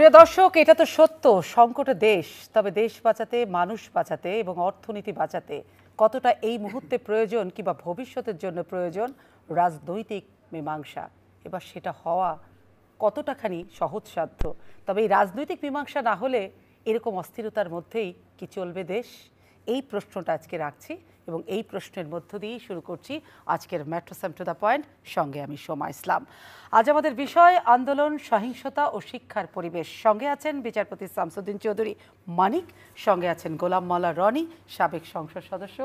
প্রিয় দর্শক, এটা তো সত্য, সংকটে দেশ, তবে দেশ বাঁচাতে, মানুষ বাঁচাতে এবং অর্থনীতি বাঁচাতে কতটা এই মুহূর্তে প্রয়োজন কিংবা ভবিষ্যতের জন্য প্রয়োজন রাজনৈতিক মীমাংসা, এবার সেটা হওয়া কতটাখানি সহজসাধ্য। তবে এই রাজনৈতিক মীমাংসা না হলে এরকম অস্থিরতার মধ্যেই কি চলবে দেশ? এই প্রশ্নটা আজকে রাখছি এবং এই প্রশ্নের মধ্য দিয়েই শুরু করছি আজকের metro some to the point. সঙ্গে আমি সোমা ইসলাম। আজ আমাদের বিষয় আন্দোলন, সহিংসতা ও শিক্ষার পরিবেশ। সঙ্গে আছেন বিচারপতি শামসুদ্দিন চৌধুরী মানিক, সঙ্গে আছেন গোলাম মাওলা রনি, সাবেক সংসদ সদস্য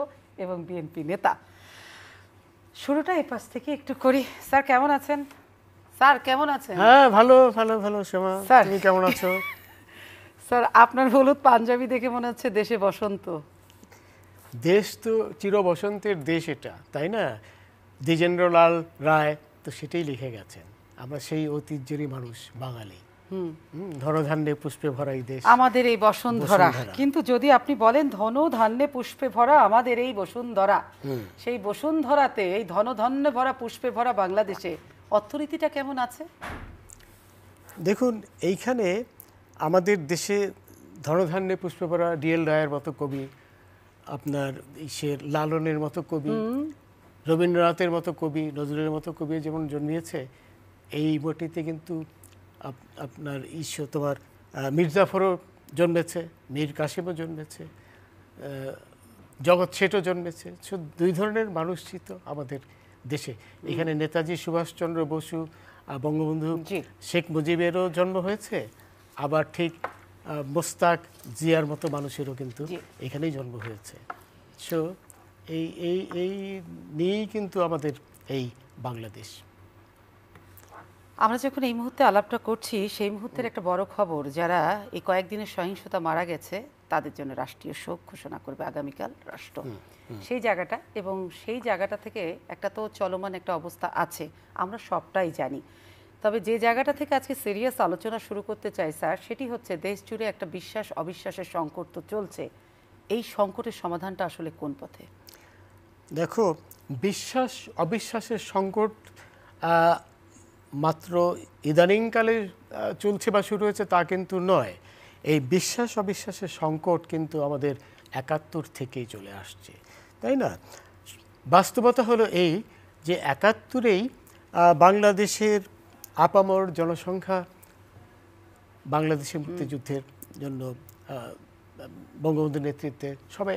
এবং বিএনপি নেতা। শুরুটা এই পাশ থেকে একটু করি। স্যার কেমন আছেন? স্যার কেমন আছেন? হ্যাঁ, ভালো ভালো ভালো। সোমা, তুমি কেমন আছো? স্যার আপনার হলুদ পাঞ্জাবি দেখে মনে হচ্ছে দেশে বসন্ত। দেশ তো চির বসন্তের দেশ, এটা তাই না? দ্বিজেন্দ্রলাল রায় তো সেটাই লিখে গেছেন। আমরা সেই ঐতিহ্যেরই মানুষ বাঙালি। ধনধান্যে পুষ্পে ভরা এই দেশ আমাদের এই বসুন্ধরা। কিন্তু যদি আপনি বলেন ধন ধান্যে পুষ্পে ভরা আমাদের এই বসুন্ধরা, সেই বসুন্ধরাতে এই ধনধান্যে ভরা পুষ্পে ভরা বাংলাদেশে অর্থনীতিটা কেমন আছে? দেখুন, এইখানে আমাদের দেশে ধনধান্যে পুষ্পে ভরা ডিএল রায়ের মতো কবি, আপনার লালনের মতো কবি, রবীন্দ্রনাথের মতো কবি, নজরুলের মতো কবি যেমন জন্মিয়েছে, এই মাটিতে কিন্তু আপনার তোমার মির্জাফরও জন্মেছে, মীর কাসিমও জন্মেছে, জগৎ শেঠও জন্মেছে। দুই ধরনের মানুষই তো আমাদের দেশে। এখানে নেতাজি সুভাষচন্দ্র বসু, বঙ্গবন্ধু শেখ মুজিবেরও জন্ম হয়েছে, আবার ঠিক মোস্তাক জিয়ার মতো মানুষেরও কিন্তু এখানেই জন্ম হয়েছে। সো এই এই এই নিয়েই কিন্তু আমাদের এই বাংলাদেশ। আমরা যখন এই মুহূর্তে আলাপটা করছি, সেই মুহূর্তের একটা বড় খবর, যারা এই কয়েকদিনের সহিংসতা মারা গেছে তাদের জন্য রাষ্ট্রীয় শোক ঘোষণা করবে আগামীকাল রাষ্ট্র। সেই জায়গাটা, এবং সেই জায়গাটা থেকে একটা তো চলমান একটা অবস্থা আছে, আমরা সবটাই জানি। তবে যে জায়গাটা থেকে আজকে সিরিয়াস আলোচনা শুরু করতে চাই স্যার, সেটি হচ্ছে দেশ জুড়ে একটা বিশ্বাস অবিশ্বাসের সংকট তো চলছে। এই সংকটের সমাধানটা আসলে কোন পথে? দেখো, বিশ্বাস অবিশ্বাসের সংকট মাত্র ইদানিংকালে চলছে বা শুরু হয়েছে তা কিন্তু নয়। এই বিশ্বাস অবিশ্বাসের সংকট কিন্তু আমাদের ৭১ থেকেই চলে আসছে, তাই না? বাস্তবতা হলো এই যে ৭১-এই বাংলাদেশের আপামর জনসংখ্যা বাংলাদেশের মুক্তিযুদ্ধের জন্য বঙ্গবন্ধুর নেতৃত্বে সবাই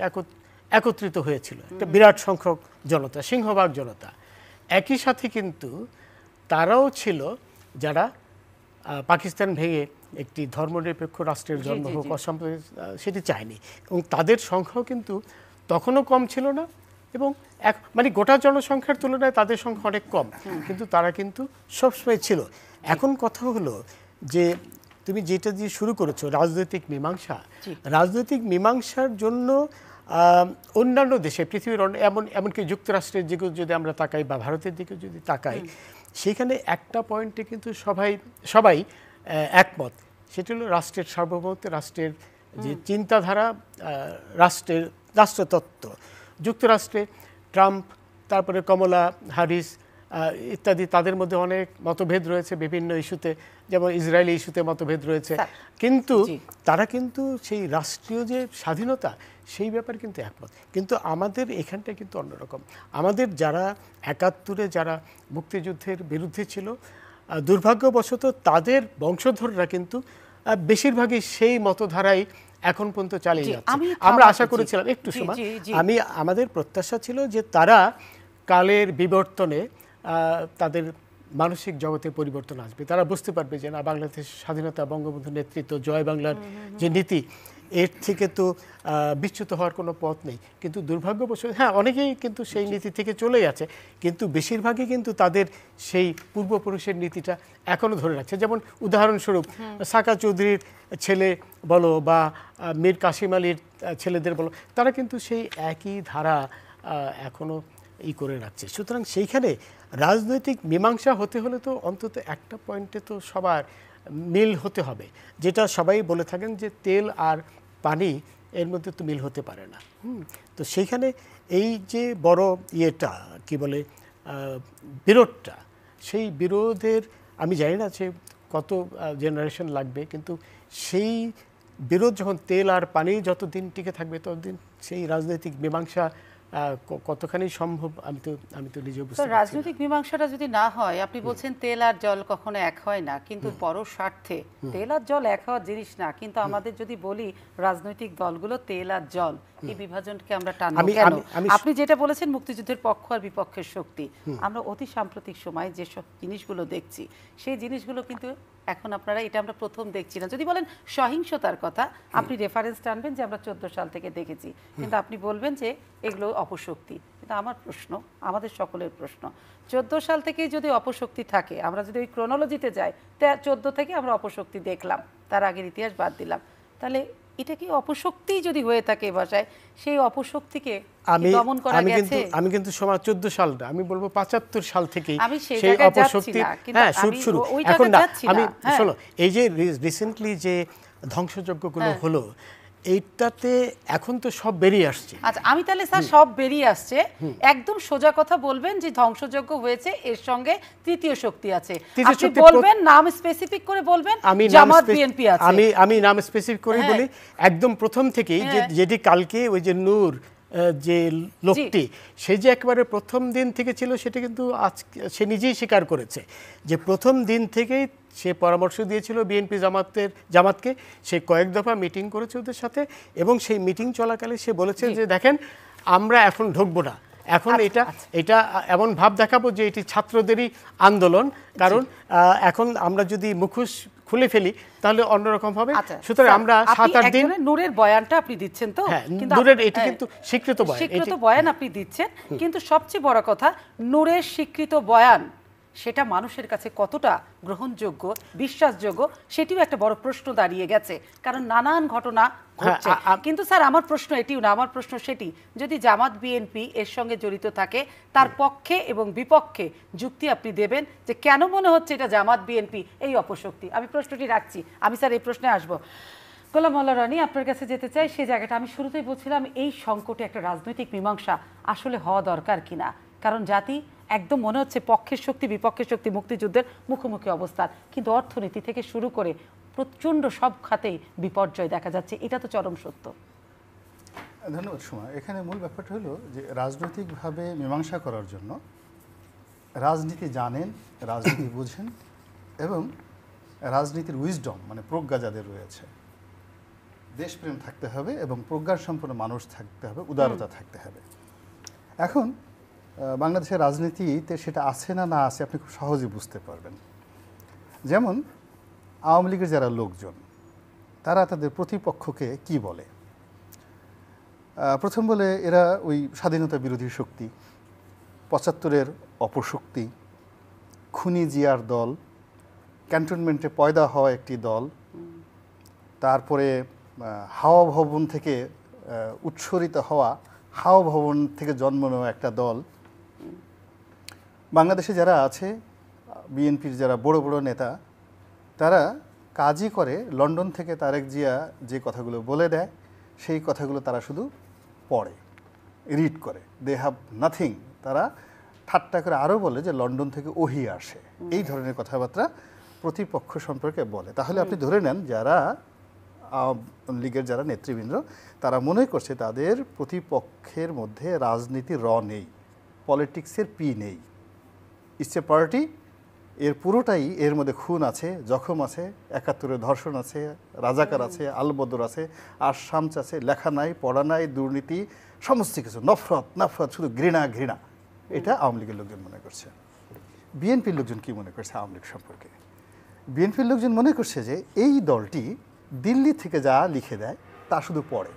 একত্রিত হয়েছিল, একটা বিরাট সংখ্যক জনতা, সিংহভাগ জনতা। একই সাথে কিন্তু তারাও ছিল যারা পাকিস্তান ভেঙে একটি ধর্মনিরপেক্ষ রাষ্ট্রের জন্ম হোক, সেটি চায়নি, এবং তাদের সংখ্যাও কিন্তু তখনও কম ছিল না, এবং মানে গোটা জনসংখ্যার তুলনায় তাদের সংখ্যা অনেক কম, কিন্তু তারা কিন্তু সবসময় ছিল। এখন কথা হলো যে তুমি যেটা দিয়ে শুরু করেছো, রাজনৈতিক মীমাংসা। রাজনৈতিক মীমাংসার জন্য অন্যান্য দেশে, পৃথিবীর এমনকি যুক্তরাষ্ট্রের দিকে যদি আমরা তাকাই বা ভারতের দিকে যদি তাকাই, সেখানে একটা পয়েন্টে কিন্তু সবাই একমত, সেটা হলো রাষ্ট্রের সার্বভৌমত্ব, রাষ্ট্রের যে চিন্তাধারা, রাষ্ট্রতত্ত্ব। যুক্তরাষ্ট্রে ট্রাম্প, তারপরে কমলা হ্যারিস ইত্যাদি, তাদের মধ্যে অনেক মতভেদ রয়েছে বিভিন্ন ইস্যুতে, যেমন ইসরায়েলি ইস্যুতে মতভেদ রয়েছে, কিন্তু তারা কিন্তু সেই রাষ্ট্রীয় যে স্বাধীনতা সেই ব্যাপারে কিন্তু একমত। কিন্তু আমাদের এখানটা কিন্তু অন্যরকম। আমাদের যারা ৭১-এ যারা মুক্তিযুদ্ধের বিরুদ্ধে ছিল, দুর্ভাগ্যবশত তাদের বংশধররা কিন্তু বেশিরভাগই সেই মতধারাই এখন পর্যন্ত চালিয়ে যাচ্ছে। আমরা আশা করেছিলাম, একটু সময় আমাদের প্রত্যাশা ছিল যে তারা কালের বিবর্তনে তাদের মানসিক জগতে পরিবর্তন আসবে, তারা বুঝতে পারবে যে না, বাংলাদেশ স্বাধীনতা, বঙ্গবন্ধুর নেতৃত্ব, জয় বাংলার যে নীতি, এর থেকে তো বিচ্যুত হওয়ার কোনো পথ নেই। কিন্তু দুর্ভাগ্যবশত অনেকেই কিন্তু সেই নীতি থেকে চলে যাচ্ছে, কিন্তু বেশিরভাগই কিন্তু তাদের সেই পূর্বপুরুষের নীতিটা এখনও ধরে রাখছে। যেমন উদাহরণস্বরূপ সাকা চৌধুরীর ছেলে বলো বা মীর কাসিম আলীর ছেলেদের বলো, তারা কিন্তু সেই একই ধারা এখনও করে রাখছে। সুতরাং সেইখানে রাজনৈতিক মীমাংসা হতে হলে তো অন্তত একটা পয়েন্টে তো সবার মিল হতে হবে, যেটা সবাই বলে থাকেন যে তেল আর পানি, এর মধ্যে তো মিল হতে পারে না। তো সেইখানে এই যে বড় কি বলে বিরোধটা, সেই বিরোধের আমি জানি না যে কত জেনারেশন লাগবে, কিন্তু সেই বিরোধ যখন তেল আর পানি যতদিন টিকে থাকবে ততদিন সেই রাজনৈতিক মীমাংসা কতখানি সম্ভব আমি তো নিজেও বুঝতে পারছি না। রাজনৈতিক মীমাংসাটা যদি না হয়, আপনি বলছেন তেল আর জল কখনো এক হয় না, কিন্তু বড় স্বার্থে তেল আর জল এক হওয়ার জিনিস না, কিন্তু আমাদের যদি বলি রাজনৈতিক দলগুলো তেল আর জল এই বিভাজনকে আমরা টানবো কেন? আপনি যেটা বলেছেন মুক্তিযুদ্ধের পক্ষ আর বিপক্ষের শক্তি, আমরা অতি সাম্প্রতিক সময় যেসব জিনিসগুলো দেখছি সেই জিনিসগুলো কিন্তু এখন আপনারা এটা আমরা প্রথম দেখছি না। যদি বলেন সহিংসতার কথা, আপনি রেফারেন্স টানবেন যে আমরা 14 সাল থেকে দেখেছি, কিন্তু আপনি বলবেন যে এগুলো অপশক্তি। কিন্তু আমার প্রশ্ন, আমাদের সকলের প্রশ্ন, 14 সাল থেকেই যদি অপশক্তি থাকে, আমরা যদি ওই ক্রোনোলজিতে যাই, 14 থেকে আমরা অপশক্তি দেখলাম, তার আগের ইতিহাস বাদ দিলাম, তাহলে এটা কি অপশক্তি যদি হয়ে থাকে ভাষায়, সেই অপশক্তিকে দমন করা গেছে? আমি কিন্তু সময় 14 সাল না, আমি বলবো 75 সাল থেকেই আমি সেই অপশক্তি, হ্যাঁ শুরু এখন না। আমি শোনো, এই যে রিসেন্টলি যে ধ্বংসযজ্ঞগুলো হলো, এইটাতে এখন তো সব বেরিয়ে আসছে। আচ্ছা, আমি তাহলে স্যার সব বেরিয়ে আসছে, একদম সোজা কথা বলবেন যে ধ্বংসযজ্ঞ হয়েছে, এর সঙ্গে তৃতীয় শক্তি আছে, আপনি বলবেন, নাম স্পেসিফিক করে বলবেন, জামাত বিএনপি আছে। আমি নাম স্পেসিফিক করে বলি, একদম প্রথম থেকেই যেটি কালকে ওই যে নূর যে লোকটি, সে যে একেবারে প্রথম দিন থেকে ছিল, সেটা কিন্তু আজকে সে নিজেই স্বীকার করেছে যে প্রথম দিন থেকেই সে পরামর্শ দিয়েছিল বিএনপি জামাতকে। সে কয়েক দফা মিটিং করেছে ওদের সাথে, এবং সেই মিটিং চলাকালে সে বলেছে যে দেখেন, আমরা এখন ঢুকবো না, এখন এটা এমন ভাব দেখাবো যে এটি ছাত্রদেরই আন্দোলন, কারণ এখন আমরা যদি মুখোশ খুলে ফেলি তাহলে অন্যরকম হবে। সুতরাং আমরা 7-8 দিন নূরের বয়ানটা আপনি দিচ্ছেন, তো নূরের এটি কিন্তু স্বীকৃত বয়ান আপনি দিচ্ছেন, কিন্তু সবচেয়ে বড় কথা, নূরের স্বীকৃত বয়ান সেটা মানুষের কাছে কতটা গ্রহণযোগ্য, বিশ্বাসযোগ্য, সেটিও একটা বড় প্রশ্ন দাঁড়িয়ে গেছে, কারণ নানান ঘটনা ঘটছে। কিন্তু স্যার আমার প্রশ্ন এটিও না, আমার প্রশ্ন সেটি, যদি জামাত বিএনপি এর সঙ্গে জড়িত থাকে, তার পক্ষে এবং বিপক্ষে যুক্তি আপনি দেবেন যে কেন মনে হচ্ছে এটা জামাত বিএনপি এই অপশক্তি। আমি প্রশ্নটি রাখছি, আমি স্যার এই প্রশ্নে আসবো। গোলাম মোল্লা রনি, আপনার কাছে যেতে চাই সেই জায়গাটা। আমি শুরুতেই বলছিলাম এই সংকটে একটা রাজনৈতিক মীমাংসা আসলে হওয়া দরকার কিনা, কারণ জাতি একদম মনে হচ্ছে পক্ষের শক্তি বিপক্ষের শক্তি মুক্তিযুদ্ধের মুখোমুখি অবস্থান, কিন্তু অর্থনীতি থেকে শুরু করে প্রচণ্ড সব খাতেই বিপর্যয় দেখা যাচ্ছে, এটা তো চরম সত্য। ধন্যবাদ সুমা। এখানে মূল ব্যাপারটা হলো যে রাজনৈতিকভাবে মীমাংসা করার জন্য রাজনীতি জানেন, রাজনীতি বুঝেন, এবং রাজনীতির উইজডম মানে প্রজ্ঞা যাদের রয়েছে, দেশপ্রেম থাকতে হবে এবং প্রজ্ঞার সম্পন্ন মানুষ থাকতে হবে, উদারতা থাকতে হবে। এখন বাংলাদেশের রাজনীতিতে সেটা আছে না না আছে আপনি খুব সহজেই বুঝতে পারবেন। যেমন আওয়ামী লীগের যারা লোকজন, তারা তাদের প্রতিপক্ষকে কি বলে? প্রথম বলে এরা ওই স্বাধীনতা বিরোধী শক্তি, ৭৫-এর অপশক্তি, খুনি জিয়ার দল, ক্যান্টনমেন্টে পয়দা হওয়া একটি দল, তারপরে হাওয়া ভবন থেকে উৎসরিত হওয়া, হাওয়া ভবন থেকে জন্ম নেওয়া একটা দল। বাংলাদেশে যারা আছে বিএনপির যারা বড় বড় নেতা, তারা কাজই করে লন্ডন থেকে তারেক জিয়া যে কথাগুলো বলে দেয়, সেই কথাগুলো তারা শুধু পড়ে, রিড করে, দে হ্যাভ নাথিং। তারা ঠাট্টা করে আরও বলে যে লন্ডন থেকে ওহি আসে, এই ধরনের কথাবার্তা প্রতিপক্ষ সম্পর্কে বলে। তাহলে আপনি ধরে নেন যারা আওয়ামী লীগের যারা নেতৃবৃন্দ, তারা মনে করছে তাদের প্রতিপক্ষের মধ্যে রাজনীতির নেই, পলিটিক্সের পি নেই। ইটস এ পার্টি, এর পুরোটাই এর মধ্যে খুন আছে, জখম আছে, ৭১-এর ধর্ষণ আছে, রাজাকার আছে, আলবদর আছে, আর শামস আছে, লেখা নাই, পড়া নাই, দুর্নীতি, সমস্ত কিছু, নফরত, শুধু ঘৃণা। এটা আওয়ামী লীগের লোকজন মনে করছে। বিএনপির লোকজন কি মনে করছে আওয়ামী লীগ সম্পর্কে? বিএনপির লোকজন মনে করছে যে এই দলটি দিল্লি থেকে যা লিখে দেয় তা শুধু পড়ে।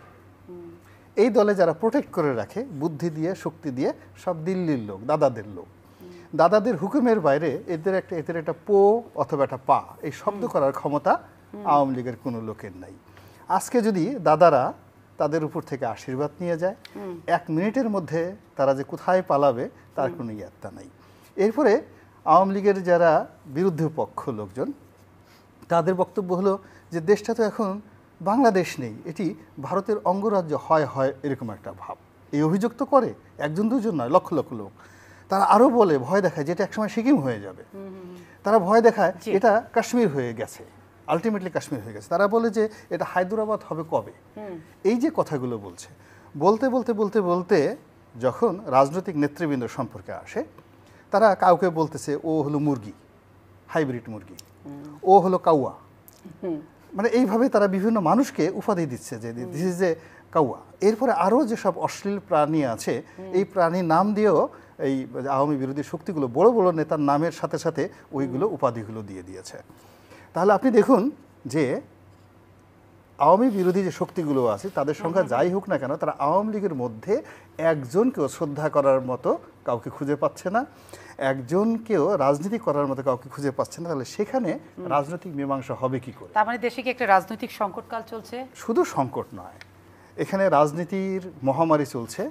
এই দলে যারা প্রোটেক্ট করে রাখে বুদ্ধি দিয়ে, শক্তি দিয়ে, সব দিল্লির লোক, দাদাদের লোক। দাদাদের হুকুমের বাইরে এদের একটা পো অথবা একটা পা এই শব্দ করার ক্ষমতা আওয়ামী লীগের কোনো লোকের নাই। আজকে যদি দাদারা তাদের উপর থেকে আশীর্বাদ নিয়ে যায়, 1 মিনিটের মধ্যে তারা যে কোথায় পালাবে তার কোনো ইয়াত্তা নাই। এরপরে আওয়ামী লীগের যারা বিরুদ্ধ পক্ষ লোকজন, তাদের বক্তব্য হলো যে দেশটা তো এখন বাংলাদেশ নেই, এটি ভারতের অঙ্গরাজ্য হয় এরকম একটা ভাব। এই অভিযোগ তো করে একজন দুজন নয়, লক্ষ লক্ষ লোক। তারা আরও বলে ভয় দেখায় যেটা একসময় সিকিম হয়ে যাবে, তারা ভয় দেখায় এটা কাশ্মীর হয়ে গেছে, আলটিমেটলি কাশ্মীর হয়ে গেছে, তারা বলে যে এটা হায়দ্রাবাদ হবে কবে। এই যে কথাগুলো বলছে, বলতে বলতে বলতে বলতে যখন রাজনৈতিক নেতৃবৃন্দ সম্পর্কে আসে, তারা কাউকে বলতেছে ও হলো মুরগি, হাইব্রিড মুরগি, ও হলো কাউয়া, মানে এইভাবে তারা বিভিন্ন মানুষকে উপাধি দিচ্ছে যে দিস ইজ এ কাউয়া। এরপরে আরও যেসব অশ্লীল প্রাণী আছে এই প্রাণীর নাম দিয়েও এই আওয়ামী বিরোধী শক্তিগুলো বড় বড় নেতার নামের সাথে সাথে ওইগুলো উপাধিগুলো দিয়ে দিয়েছে। তাহলে আপনি দেখুন যে আওয়ামী বিরোধী যে শক্তিগুলো আছে তাদের সংখ্যা যাই হোক না কেন, তারা আওয়ামী লীগের মধ্যে একজনকেও শ্রদ্ধা করার মতো কাউকে খুঁজে পাচ্ছে না, একজনকেও রাজনীতি করার মতো কাউকে খুঁজে পাচ্ছে না। তাহলে সেখানে রাজনৈতিক মীমাংসা হবে কি করে? তার মানে দেশে কি একটা রাজনৈতিক সংকটকাল চলছে? শুধু সংকট নয়, এখানে রাজনীতির মহামারী চলছে,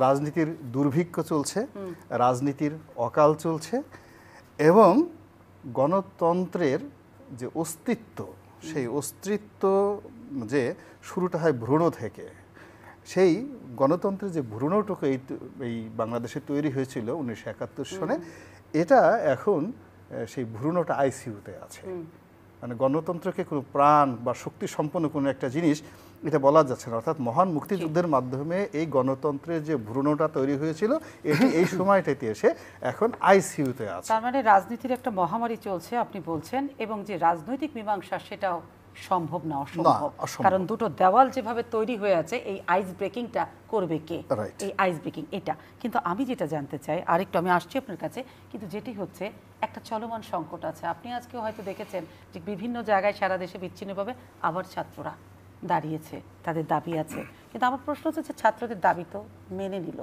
রাজনীতির দুর্ভিক্ষ চলছে, রাজনীতির অকাল চলছে, এবং গণতন্ত্রের যে অস্তিত্ব, সেই অস্তিত্ব যে শুরুটা হয় ভ্রূণ থেকে, সেই গণতন্ত্রের যে ভ্রূণটুকু এই বাংলাদেশে তৈরি হয়েছিল 1971 সনে, এটা এখন সেই ভ্রূণটা আইসিইউতে আছে। মানে গণতন্ত্রকে কোনো প্রাণ বা শক্তি সম্পন্ন কোনো একটা জিনিস এটা বলা যাচ্ছে না। অর্থাৎ মহান মুক্তিযুদ্ধের মাধ্যমে এই গণতন্ত্রের যে ভ্রূণটা তৈরি হয়েছিল এটি এই সময়টাতে এসে এখন আইসিইউতে আছে। তার মানে রাজনীতির একটা মহামারী চলছে আপনি বলছেন, এবং যে রাজনৈতিক মীমাংসা সেটাও সম্ভব না, অসম্ভব। কারণ দুটো দেওয়াল যেভাবে তৈরি হয়ে আছে, এই আইস ব্রেকিংটা করবে কে? এই আইস ব্রেকিং এটা। কিন্তু আমি যেটা জানতে চাই, আরেকটু আমি আসছি আপনার কাছে, কিন্তু যেটি হচ্ছে একটা চলমান সংকট আছে। আপনি আজকে হয়তো দেখেছেন যে বিভিন্ন জায়গায় সারা দেশে বিচ্ছিন্নভাবে আবার ছাত্ররা দাঁড়িয়েছে, তাদের দাবি আছে। কিন্তু আমার প্রশ্ন হচ্ছে যে ছাত্রদের দাবি তো মেনে নিল,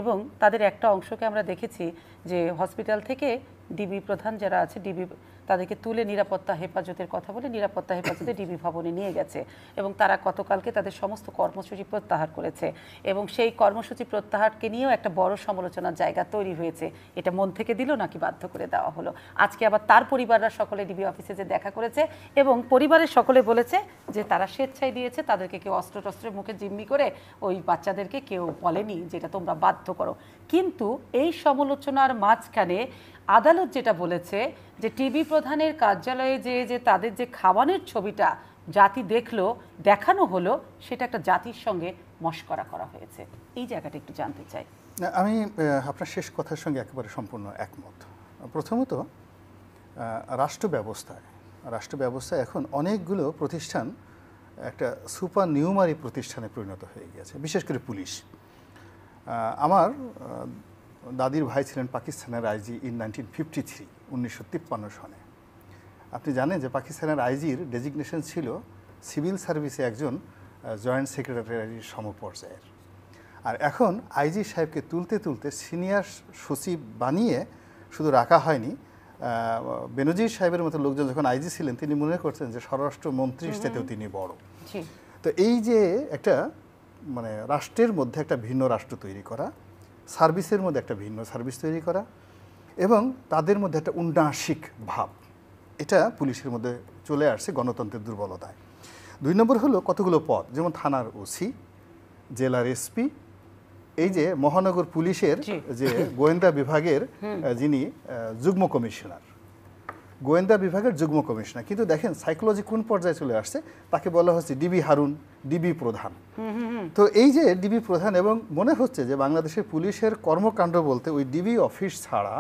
এবং তাদের একটা অংশকে আমরা দেখেছি যে হসপিটাল থেকে ডিবি প্রধান যারা আছে, ডিবি তাদেরকে তুলে নিরাপত্তা হেফাজতের কথা বলে নিরাপত্তা হেফাজতে ডিবি ভবনে নিয়ে গেছে, এবং তারা গতকালকে তাদের সমস্ত কর্মসূচি প্রত্যাহার করেছে, এবং সেই কর্মসূচি প্রত্যাহারকে নিয়েও একটা বড় সমালোচনার জায়গা তৈরি হয়েছে। এটা মন থেকে দিল নাকি বাধ্য করে দেওয়া হলো? আজকে আবার তার পরিবাররা সকলে ডিবি অফিসে যে দেখা করেছে, এবং পরিবারের সকলে বলেছে যে তারা স্বেচ্ছায় দিয়েছে, তাদেরকে কেউ অস্ত্র টস্ত্রের মুখে জিম্মি করে ওই বাচ্চাদেরকে কেউ বলেনি যেটা তোমরা বাধ্য করো। কিন্তু এই সমালোচনার মাঝখানে আদালত যেটা বলেছে যে টিবি প্রধানের কার্যালয়ে যে তাদের যে খাওয়ানোর ছবিটা জাতি দেখলো, দেখানো হলো, সেটা একটা জাতির সঙ্গে মশকরা করা হয়েছে। এই জায়গাটা একটু জানতে চাই। আমি আপনার শেষ কথার সঙ্গে একেবারে সম্পূর্ণ একমত। প্রথমত রাষ্ট্র ব্যবস্থায় এখন অনেকগুলো প্রতিষ্ঠান একটা সুপার নিউমারি প্রতিষ্ঠানে পরিণত হয়ে গেছে, বিশেষ করে পুলিশ। আমার দাদির ভাই ছিলেন পাকিস্তানের আইজি ইন 1953 সনে। আপনি জানেন যে পাকিস্তানের আইজির ডেজিগনেশন ছিল সিভিল সার্ভিসে একজন জয়েন্ট সেক্রেটারির সমপর্যায়ের। আর এখন আইজি সাহেবকে তুলতে তুলতে সিনিয়র সচিব বানিয়ে শুধু রাখা হয়নি, বেনজির সাহেবের মতো লোকজন যখন আইজি ছিলেন তিনি মনে করছেন যে স্বরাষ্ট্রমন্ত্রীর চাইতেও তিনি বড়। তো এই যে একটা মানে রাষ্ট্রের মধ্যে একটা ভিন্ন রাষ্ট্র তৈরি করা, সার্ভিসের মধ্যে একটা ভিন্ন সার্ভিস তৈরি করা, এবং তাদের মধ্যে একটা উন্নাসিক ভাব, এটা পুলিশের মধ্যে চলে আসছে গণতন্ত্রের দুর্বলতায়। 2 নম্বর হলো কতগুলো পদ, যেমন থানার ওসি, জেলার এসপি, এই যে মহানগর পুলিশের যে গোয়েন্দা বিভাগের যিনি যুগ্ম কমিশনার, কিন্তু দেখেন সাইকোলজি কোন পর্যায়ে চলে আসছে, তাকে বলা হচ্ছে ডিবি হারুন, ডিবি প্রধান। তো এই যে ডিবি প্রধান, এবং মনে হচ্ছে যে বাংলাদেশের পুলিশের কর্মকাণ্ড বলতে ওই ডিবি অফিস ছাড়া,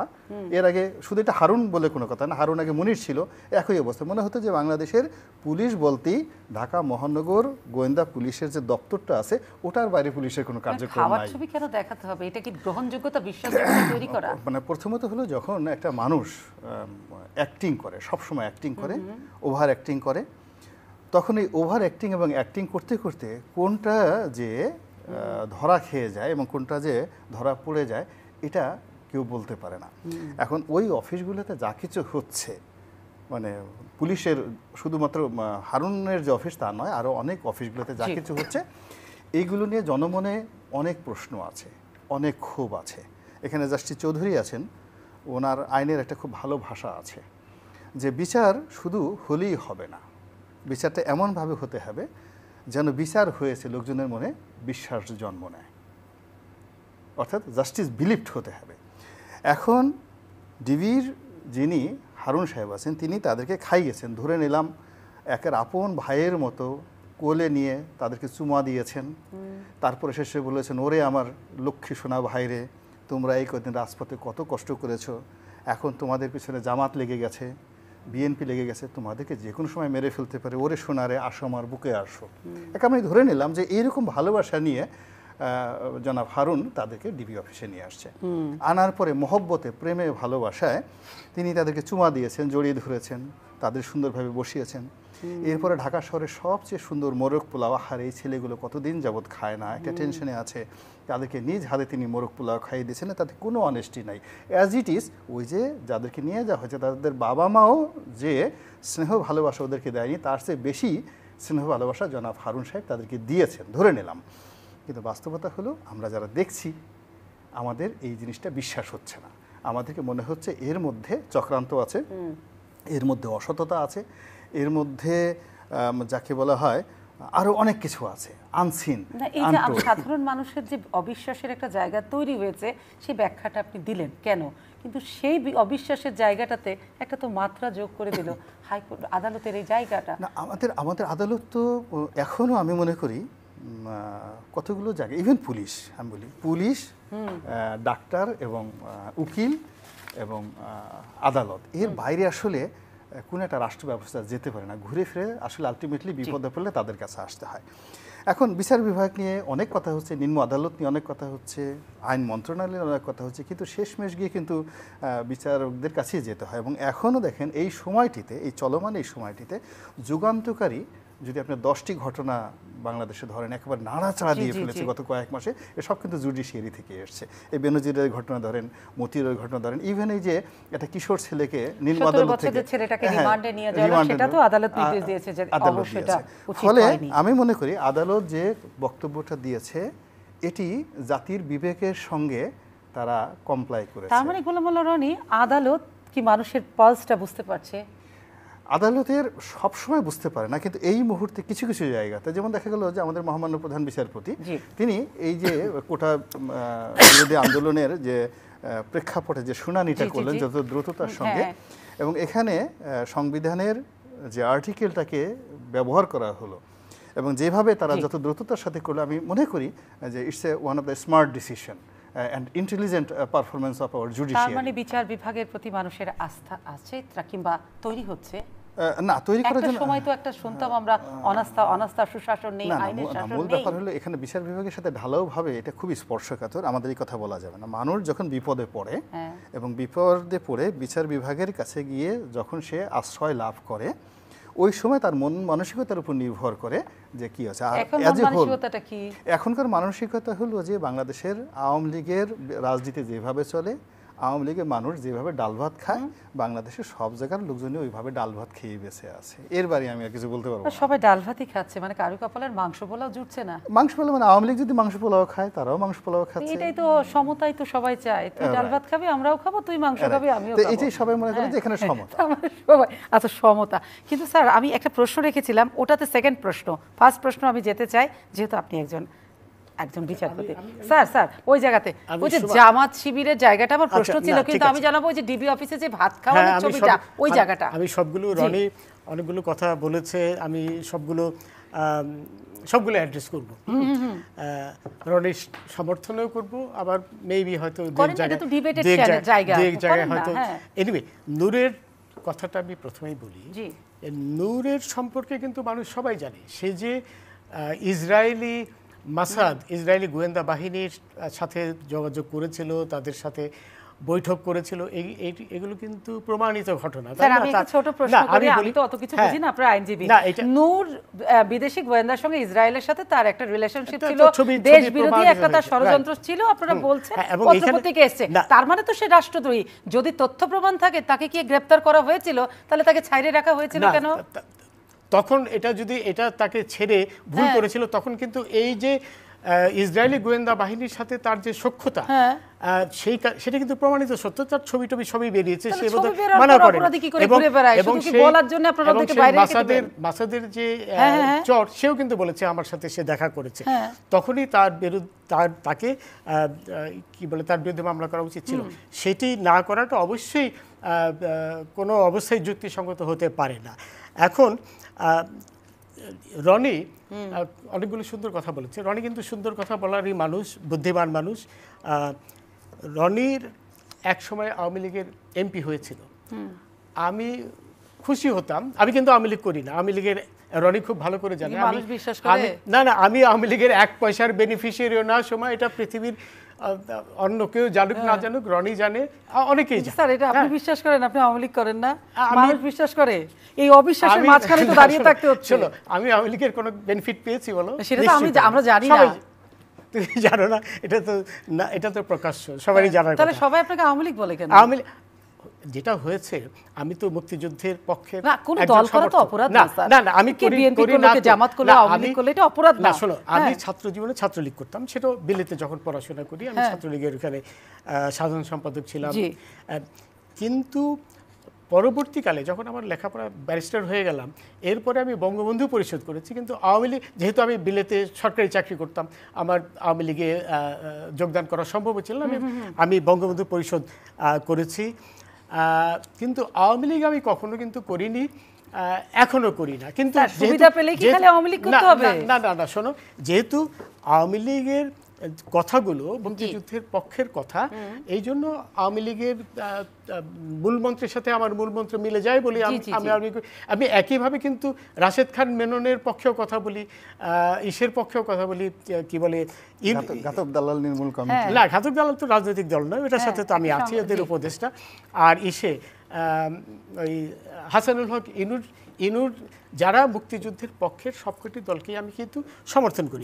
এর আগে শুধু এটা হারুন বলে কোনো কথা না, হারুন আগে মুনির ছিল, একই অবস্থা। মনে হতো যে বাংলাদেশের পুলিশ বলতেই ঢাকা মহানগর গোয়েন্দা পুলিশের যে দপ্তরটা আছে ওটার বাইরে পুলিশের কোনো কার্যক্রম নাই। ছবি কেন দেখাতে হবে? এটা কি গ্রহণযোগ্যতা, বিশ্বাসযোগ্যতা তৈরি করা? মানে প্রথমত হলো যখন একটা মানুষ অ্যাক্টিং করে, সবসময় অ্যাক্টিং করে, ওভার অ্যাক্টিং করে, তখন এই ওভার অ্যাক্টিং এবং অ্যাক্টিং করতে করতে কোনটা যে ধরা খেয়ে যায় এবং কোনটা যে ধরা পড়ে যায় এটা কেউ বলতে পারে না। এখন ওই অফিসগুলোতে যা কিছু হচ্ছে, মানে পুলিশের শুধুমাত্র হারুনের যে অফিস তা নয়, আরও অনেক অফিসগুলোতে যা কিছু হচ্ছে, এইগুলো নিয়ে জনমনে অনেক প্রশ্ন আছে, অনেক ক্ষোভ আছে। এখানে জাস্টিস চৌধুরী আছেন, ওনার আইনের একটা খুব ভালো ভাষা আছে যে বিচার শুধু হলেই হবে না, বিচারটা এমনভাবে হতে হবে যেন বিচার হয়েছে লোকজনের মনে বিশ্বাস জন্ম নেয়, অর্থাৎ জাস্টিস বিলিভড হতে হবে। এখন ডিবির যিনি হারুন সাহেব আছেন তিনি তাদেরকে খাইয়েছেন, ধরে নিলাম একের আপন ভাইয়ের মতো কোলে নিয়ে তাদেরকে চুমা দিয়েছেন। তারপরে শেষে বলেছেন, ওরে আমার লক্ষ্মী সোনা ভাইরে, তোমরা এই কদিন রাজপথে কত কষ্ট করেছো, এখন তোমাদের পিছনে জামাত লেগে গেছে, বিএনপি লেগে গেছে, তোমাদেরকে যে কোনো সময় মেরে ফেলতে পারে, ওরে সোনারে আসো আমার বুকে আসো। একে আমি ধরে নিলাম যে এইরকম ভালোবাসা নিয়ে জনাব হারুন তাদেরকে ডিবি অফিসে নিয়ে আসছে। আনার পরে মহব্বতে, প্রেমে, ভালোবাসায় তিনি তাদেরকে চুমা দিয়েছেন, জড়িয়ে ধরেছেন, তাদের সুন্দরভাবে বসিয়েছেন। এরপরে ঢাকা শহরের সবচেয়ে সুন্দর মোরগ পোলাও, আহার এই ছেলেগুলো কতদিন যাবৎ খায় না, একটা টেনশনে আছে, তাদেরকে নিজ হাতে তিনি মোরগ পোলাও খাইয়ে দিয়েছেন, তাতে কোনো অনেস্টি নাই। অ্যাজ ইট ইজ ওই যে যাদেরকে নিয়ে যাওয়া হয়েছে তাদের বাবা মাও যে স্নেহ ভালোবাসা ওদেরকে দেয়নি, তার চেয়ে বেশি স্নেহ ভালোবাসা জনাব হারুন সাহেব তাদেরকে দিয়েছেন, ধরে নিলাম। কিন্তু বাস্তবতা হলো আমরা যারা দেখছি আমাদের এই জিনিসটা বিশ্বাস হচ্ছে না। আমাদেরকে মনে হচ্ছে এর মধ্যে চক্রান্ত আছে, এর মধ্যে অসততা আছে, এর মধ্যে যাকে বলা হয় আরো অনেক কিছু আছে আনসিন। এই যে সাধারণ মানুষের যে অবিশ্বাসের একটা জায়গা তৈরি হয়েছে সেই ব্যাখ্যাটা আপনি দিলেন কেন, কিন্তু সেই অবিশ্বাসের জায়গাটাতে একটা তো মাত্রা যোগ করে দিল হাইকোর্ট আদালতের এই জায়গাটা। না, আমাদের আদালত তো এখনো আমি মনে করি কতগুলো জায়গায়, ইভেন পুলিশ, আমি বলি পুলিশ, ডাক্তার এবং উকিল এবং আদালত, এর বাইরে আসলে কোনো একটা রাষ্ট্র ব্যবস্থা যেতে পারে না। ঘুরে ফিরে আসলে আলটিমেটলি বিপদে পড়লে তাদের কাছে আসতে হয়। এখন বিচার বিভাগ নিয়ে অনেক কথা হচ্ছে, নিম্ন আদালত নিয়ে অনেক কথা হচ্ছে, আইন মন্ত্রণালয়ের অনেক কথা হচ্ছে, কিন্তু শেষমেশ গিয়ে কিন্তু বিচারকদের কাছেই যেতে হয়। এবং এখনও দেখেন এই সময়টিতে, এই চলমান এই সময়টিতে যুগান্তকারী যদি আপনি 10টি ঘটনা বাংলাদেশে ধরেন একেবারে নাড়াচাড়া দিয়ে ফেলেছে গত কয়েক মাসে, এসব কিন্তু জুডিশিয়ারি থেকে এসছে। এই বেনজিরের ঘটনা ধরেন, মতিরের ঘটনা ধরেন, ইভেন এই যে একটা কিশোর ছেলেকে নিম্ন আদালত থেকে ছেলেটাকে রিমান্ডে নিয়ে যাওয়া, সেটা তো আদালত নির্দেশ দিয়েছে যে অবশ্যই এটা উচিত ফলে হয়নি। আমি মনে করি আদালত যে বক্তব্যটা দিয়েছে এটি জাতির বিবেকের সঙ্গে তারা কমপ্লাই করেছে। তার মানে গোলাম মোল্লা রনি, আদালত কি মানুষের পালসটা বুঝতে পারছে? আদালতের সবসময় বুঝতে পারে না, কিন্তু এই মুহূর্তে কিছু কিছু জায়গাতে, যেমন দেখা গেল যে আমাদের মহামান্য প্রধান বিচারপতি তিনি এই যে কোটা বিরোধী আন্দোলনের যে প্রেক্ষাপটে যে শুনানিটা করলেন যত দ্রুততার সঙ্গে, এবং এখানে সংবিধানের যে আর্টিকেলটাকে ব্যবহার করা হলো এবং যেভাবে তারা যত দ্রুততার সাথে করলো, আমি মনে করি যে it's a one of the smart decision and intelligent performance of our judiciary. তার মানে বিচার বিভাগের প্রতি মানুষের আস্থা আছে কিংবা তৈরি হচ্ছে? না, তৈরি করার জন্য সময় তো একটা শুনতাম আমরা অনাস্থা সুশাসন নেই, আইনের শাসন নেই। মূল ব্যাপার হলো এখানে বিচার বিভাগের সাথে ঢালাওভাবে এটা খুব স্পর্শকাতর, আমাদের এই কথা বলা যাবে না। মানুষ যখন বিপদে পড়ে এবং বিপদে পড়ে বিচার বিভাগের কাছে গিয়ে যখন সে আশ্রয় লাভ করে, ওই সময় তার মন মানসিকতার উপর নির্ভর করে যে কি আছে। আর এখনকার মানসিকতা হলো যে বাংলাদেশের আওয়ামী লীগের রাজনীতি যেভাবে চলে, আওয়ামী লীগের মানুষ যেভাবে ডাল ভাত খায়, বাংলাদেশের সব জায়গার লোকজনই ওইভাবে ডাল ভাত খেয়ে বেঁচে আছে। এর বাইরে আমি আর কিছু বলতে পারবো না। সবাই ডাল ভাতই খাচ্ছে, মানে কারো কপালের মাংস পোলাও জুটছে না। মাংস পোলাও মানে আওয়ামী লীগ যদি মাংস পোলাও খায়, তারাও মাংস পোলাও খাচ্ছে। এটাই তো সমতাই তো সবাই চায়, তুই ডাল ভাত খাবি আমরাও খাবো, তুই মাংস খাবি আমিও খাবো, এটাই সবাই মনে করে যে এখানে সমতা। সবাই আচ্ছা সমতা। কিন্তু স্যার আমি একটা প্রশ্ন রেখেছিলাম, ওটাতে সেকেন্ড প্রশ্ন, ফার্স্ট প্রশ্ন আমি যেতে চাই, যেহেতু আপনি একজন বিচারপতি। স্যার ওই জায়গাতে ওই যে জামাত শিবিরের জায়গাটা আমার প্রশ্ন ছিল, কিন্তু আমি জানাবো ওই যে ডিবি অফিসে যে ভাত খাওয়ানোর ছবিটা, ওই জায়গাটা আমি সবগুলো, রনি অনেকগুলো কথা বলেছে, আমি সবগুলো অ্যাড্রেস করব। রনির সমর্থনও করব, আবার মেবি হয়তো জায়গায় হয়তো। এনিওয়ে, নূরের কথাটা আমি প্রথমেই বলি। নূরের সম্পর্কে কিন্তু মানুষ সবাই জানে, সে যে ইসরায়েলি ইসরায়েলি গোয়েন্দা বাহিনীর সাথে যোগাযোগ করেছিল, তাদের সাথে বৈঠক করেছিল, এগুলো কিন্তু প্রমাণিত ঘটনা। আমি একটা ছোট প্রশ্ন করি, আমি তো অত কিছু বুঝি না, আপনারা আইনজীবী। নূর বিদেশি গোয়েন্দার সঙ্গে ইসরায়েলের সাথে তার একটা রিলেশনশিপ ছিল, দেশ বিরোধী একটা তার ষড়যন্ত্র ছিল, আপনারা বলছেন পত্রপত্রিকা এসছে, তার মানে তো সে রাষ্ট্রদ্রোহী। যদি তথ্য প্রমাণ থাকে, তাকে কি গ্রেফতার করা হয়েছিল, তাহলে তাকে ছাইরে রাখা হয়েছিল কেন? তখন এটা যদি তাকে ছেড়ে ভুল করেছিল, তখন কিন্তু এই যে ইসরায়েলি গোয়েন্দা বাহিনীর সাথে তার যে সখ্যতা, সেটা কিন্তু প্রমাণিত সত্য। তার ছবি টবি সবই বেরিয়েছে, সে বোধহয় মানা করে। এবং মাসাদের যে চর, সেও কিন্তু বলেছে আমার সাথে সে দেখা করেছে। তখনই তাকে কি বলে, তার বিরুদ্ধে মামলা করা উচিত ছিল। সেটি না করাটা অবশ্যই কোনো অবস্থায় যুক্তিসঙ্গত হতে পারে না। এখন রনি অনেকগুলো সুন্দর কথা বলেছে। রনি কিন্তু সুন্দর কথা বলারই মানুষ, বুদ্ধিমান মানুষ। রনির এক সময় আওয়ামী লীগের এমপি হয়েছিল। আমি খুশি হতাম। আমি কিন্তু আওয়ামী লীগ করি না, আওয়ামী লীগের রনি খুব ভালো করে জানে। আমি আওয়ামী লীগের 1 পয়সার বেনিফিশিয়ারিও না। সময় এটা পৃথিবীর অন্য কেউ জানুক না জানুক, রনি জানে, অনেকেই জানে। স্যার, এটা আপনি বিশ্বাস করেন? আপনি আওয়ামী লীগ করেন না, মানুষ বিশ্বাস করে। এই অবিশ্বাসের মাঝখানে তো দাঁড়িয়ে থাকতে হচ্ছে। চলো, আমি আওয়ামী লীগের কোনো বেনিফিট পেয়েছি বলো? সেটা তো আমরা জানি না। তুমি জানো না? এটা তো প্রকাশ্য, সবারই জানার কথা। তাহলে সবাই আপনাকে আওয়ামী লীগ বলে কেন? আওয়ামী যেটা হয়েছে, আমি তো মুক্তিযুদ্ধের পক্ষে না, কোন দল করা তো অপরাধ না স্যার। না, আমি করি না, জামাত করলে, আওয়ামী লীগ করলে এটা অপরাধ না। শোনো, আমি ছাত্র জীবনে ছাত্রলীগ করতাম, সেটা বিলেতে যখন পড়াশোনা করি আমি ছাত্রলীগের ওখানে সাধারণ সম্পাদক ছিলাম। কিন্তু পরবর্তীকালে যখন আমার লেখাপড়া ব্যারিস্টার হয়ে গেলাম, এরপরে আমি বঙ্গবন্ধু পরিষদ করেছি। কিন্তু আওয়ামী লীগ, যেহেতু আমি বিলেতে সরকারি চাকরি করতাম, আমার আওয়ামী লীগে যোগদান করা সম্ভব ছিল না। আমি বঙ্গবন্ধু পরিষদ করেছি। কিন্তু আওয়ামী লীগ আমি কখনো কিন্তু করিনি, এখনো করি না। কিন্তু সুবিধা পেলে কি খালি আওয়ামী লীগ করতে হবে? না, শোনো, যেহেতু আওয়ামী লীগের কথাগুলো মুক্তিযুদ্ধের পক্ষের কথা, এই জন্য আওয়ামী লীগের মূলমন্ত্রের সাথে আমার মূলমন্ত্র মিলে যায় বলি আমি একইভাবে কিন্তু রাশেদ খান মেননের পক্ষেও কথা বলি, ইসের পক্ষেও কথা বলি। কি বলে, ঘাতক দালাল নির্মূল কমিটি। না, ঘাতক দালাল তো রাজনৈতিক দল নয়, এটার সাথে তো আমি আছি, ওদের উপদেষ্টা। আর ওই হাসানুল হক ইনুর, যারা মুক্তিযুদ্ধের পক্ষের সবকটি দলকেই আমি কিন্তু সমর্থন করি।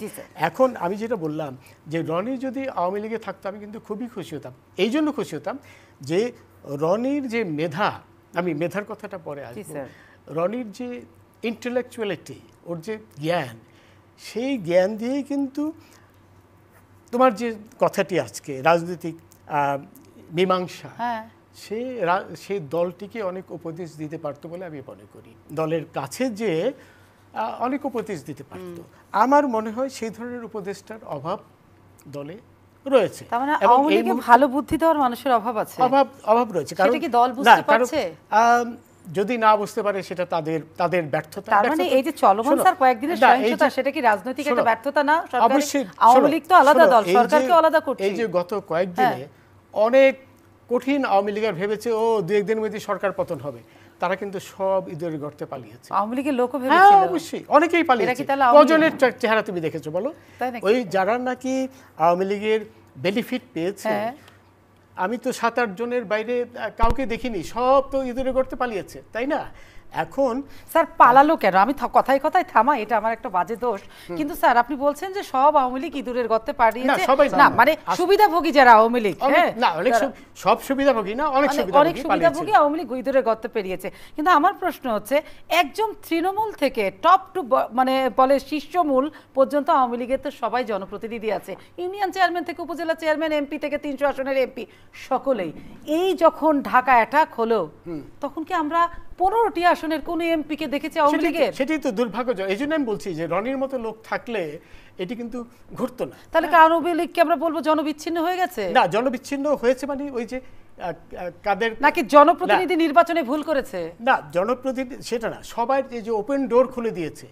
এখন আমি যেটা বললাম যে রনি যদি আওয়ামী লীগে থাকতো, আমি কিন্তু খুবই খুশি হতাম। এই জন্য খুশি হতাম যে রনির যে মেধা, আমি মেধার কথাটা পরে আসবো, রনির যে ইন্টেলেকচুয়ালিটি, ওর যে জ্ঞান, সেই জ্ঞান দিয়েই কিন্তু তোমার যে কথাটি আজকে রাজনৈতিক মীমাংসা, সেই দলটিকে অনেক উপদেশ দিতে পারতো বলে আমি মনে করি। দলের কাছে যে অনেক উপদেশ দিতে পারত। আমার মনে হয় সেই ধরনের উপদেশটার অভাব দলে রয়েছে। তার মানে আওয়ামী লীগে ভালো বুদ্ধি দেওয়ার মানুষের অভাব আছে, অভাব রয়েছে। কারণ কি দল বুঝতে পারছে? যদি না বুঝতে পারে সেটা তাদের ব্যর্থতা। তার মানে এই যে চলমান স্যার কয়েকদিনের সহিংসতা, সেটা কি রাজনৈতিক একটা ব্যর্থতা না? অবশ্যই। আওয়ামী লীগ তো আলাদা দল, সরকারকে আলাদা করছে। এই যে গত কয়েকদিনে অনেক কঠিন আওয়ামী লীগের ভেবেছে ও 2-1 দিনের মধ্যে সরকার পতন হবে, তারা কিন্তু সব ইঁদুরের গর্তে পালিয়েছে। আওয়ামী লীগের লোকও ভেবেছিল। অবশ্যই, অনেকেই পালিয়েছে। কজনের চেহারা তুমি দেখেছো বলো? ওই যারা নাকি আওয়ামী লীগের বেনিফিট পেয়েছে, আমি তো 7-8 জনের বাইরে কাউকে দেখিনি, সব তো ইঁদুরের গর্তে পালিয়েছে, তাই না? এখন স্যার পালালো কেন? আমি কথায় কথায় থামা, এটা আমার একটা বাজে দোষ। কিন্তু স্যার আপনি বলছেন যে সব আওয়ামী লীগ ইঁদুরের গর্তে পালিয়েছে, না মানে সুবিধাভোগী যারা আওয়ামী লীগ, না অনেক সব সুবিধাভোগী না, অনেক সুবিধাভোগী আওয়ামী লীগ ইঁদুরের গর্তে পেরিয়েছে। কিন্তু আমার প্রশ্ন হচ্ছে, একজন তৃণমূল থেকে টপ টু মানে বলে শীর্ষমূল পর্যন্ত আওয়ামী লীগের তো সবাই জনপ্রতিনিধি আছে, ইউনিয়ন চেয়ারম্যান থেকে উপজেলা চেয়ারম্যান, এমপি থেকে 300 আসনের এমপি, সকলেই। এই যখন ঢাকা অ্যাটাক হলো, তখন কি আমরা 15টি আসনের কোন এমপি কে দেখেছি আওয়ামী লীগের? সেটাই তো দুর্ভাগ্যজনক। এই জন্য আমি বলছি যে রনির মতো লোক থাকলে এটি কিন্তু ঘটতো না। তাহলে কি আওয়ামী লীগকে আমরা বলবো জনবিচ্ছিন্ন হয়ে গেছে? না, জনবিচ্ছিন্ন হয়েছে মানে ওই যে কাদের, নাকি জনপ্রতিনিধি নির্বাচনে ভুল করেছে? না, জনপ্রতিনিধি সেটা না, সবাই এই যে ওপেন ডোর খুলে দিয়েছে।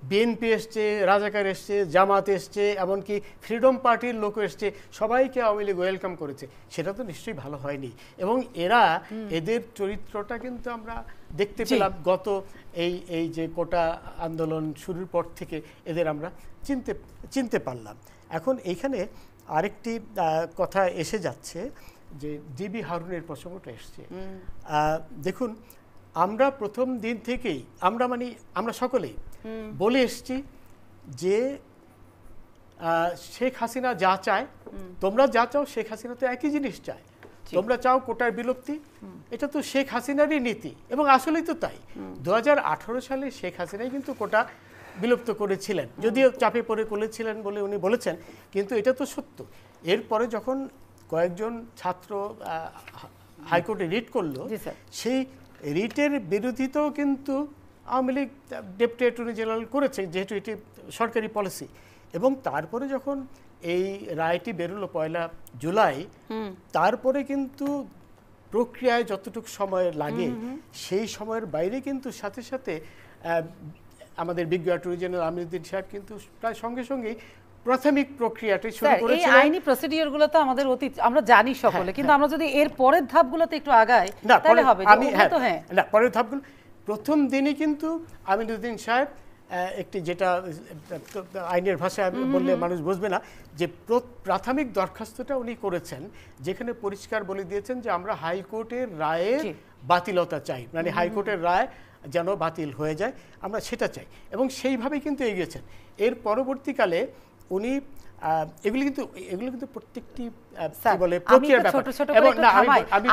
বিএনপি এসছে, রাজাকার এসছে, জামাত এসছে, এমনকি ফ্রিডম পার্টির লোক এসছে, সবাইকে আওয়ামী লীগ ওয়েলকাম করেছে। সেটা তো নিশ্চয়ই ভালো হয়নি। এবং এদের চরিত্রটা কিন্তু আমরা দেখতে পেলাম গত এই যে কোটা আন্দোলন শুরুর পর থেকে এদের আমরা চিনতে পারলাম। এখন এইখানে আরেকটি কথা এসে যাচ্ছে যে ডিবি হারুনের প্রসঙ্গটা এসছে। দেখুন, আমরা প্রথম দিন থেকেই আমরা সকলেই বলে এসছি যে শেখ হাসিনা যা চায়, তোমরা যা চাও, শেখ হাসিনা তো একই জিনিস চায়। তোমরা চাও কোটার বিলুপ্তি, এটা তো শেখ হাসিনারই নীতি, এবং আসলেই তো তাই। 2018 সালে শেখ হাসিনাই কিন্তু কোটা বিলুপ্ত করেছিলেন, যদিও চাপে পড়ে করেছিলেন বলে উনি বলেছেন, কিন্তু এটা তো সত্য। এরপরে যখন কয়েকজন ছাত্র হাইকোর্টে রিট করলো, সেই রিটের বিরোধিতাও কিন্তু Awami League deputy attorney general করেছে, যেহেতু এটি সরকারি পলিসি। এবং তারপরে যখন এই রায়টি বেরোলো 1 জুলাই, তারপরে কিন্তু প্রক্রিয়ায় যতটুকু সময় লাগে সেই সময়ের বাইরে কিন্তু সাথে সাথে আমাদের বিজ্ঞ অ্যাটর্নি জেনারেল আমিনুদ্দিন সাহেব কিন্তু প্রায় সঙ্গে সঙ্গেই প্রাথমিক প্রক্রিয়াটি শুরু করেছিলেন। এই আইনি প্রসিডিওরগুলো তো আমাদের অতীত আমরা জানি সকলে, কিন্তু আমরা যদি এর পরের ধাপগুলোতে একটু আগাই তাহলে হবে। না, পরের ধাপগুলো প্রথম দিনই কিন্তু আমিনুদ্দিন সাহেব একটি, যেটা আইনের ভাষায় বললে মানুষ বুঝবে না, যে প্রাথমিক দরখাস্তটা উনি করেছেন, যেখানে পরিষ্কার বলে দিয়েছেন যে আমরা হাইকোর্টের রায়ের বাতিলতা চাই, মানে হাইকোর্টের রায় যেন বাতিল হয়ে যায়, আমরা সেটা চাই। এবং সেইভাবেই কিন্তু এগিয়েছেন। এর পরবর্তীকালে উনি এগুলো কিন্তু প্রত্যেকটি বলে প্রক্রিয়ার ব্যাপার। এবং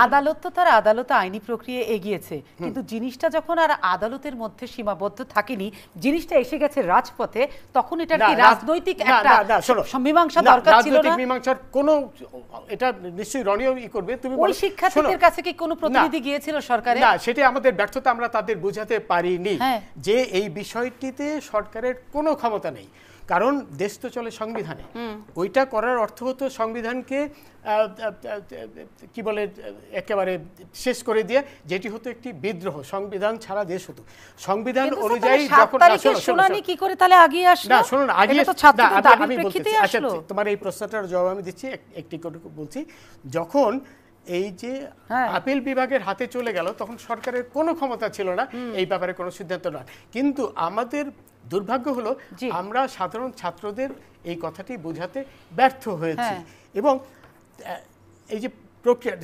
আদালত তো তার আদালত আইনি প্রক্রিয়া এগিয়েছে, কিন্তু জিনিসটা যখন আর আদালতের মধ্যে সীমাবদ্ধ থাকেনি, জিনিসটা এসে গেছে রাজপথে, তখন এটা কি রাজনৈতিক একটা মীমাংসা দরকার ছিল না? মীমাংসার কোনো, এটা নিশ্চয়ই রনিও করবে। তুমি ওই শিক্ষার্থীদের কাছে কি কোনো প্রতিনিধি গিয়েছিল সরকারে? না, সেটাই আমাদের ব্যর্থতা, আমরা তাদের বোঝাতে পারিনি যে এই বিষয়টিতে সরকারের কোনো ক্ষমতা নেই, কারণ দেশ তো চলে সংবিধানে। ওইটা করার অর্থ হতো সংবিধানকে কি বলে একেবারে শেষ করে দিয়ে, যেটি হতো একটি বিদ্রোহ, সংবিধান ছাড়া দেশ হতো। সংবিধান অনুযায়ী যখন শুনানি কি করে তাহলে আগিয়ে আসলো? না, শুনুন, আগিয়ে তো ছাত্রদের দাবির প্রেক্ষিতে আচ্ছা, তোমার এই প্রশ্নটার জবাব আমি দিচ্ছি, একটি করে বলছি। যখন এই যে আপিল বিভাগের হাতে চলে গেল, তখন সরকারের কোনো ক্ষমতা ছিল না এই ব্যাপারে কোনো সিদ্ধান্ত নেওয়ার। কিন্তু আমাদের দুর্ভাগ্য হলো আমরা সাধারণ ছাত্রদের এই কথাটি বোঝাতে ব্যর্থ হয়েছি। এবং এই যে প্রক্রিয়া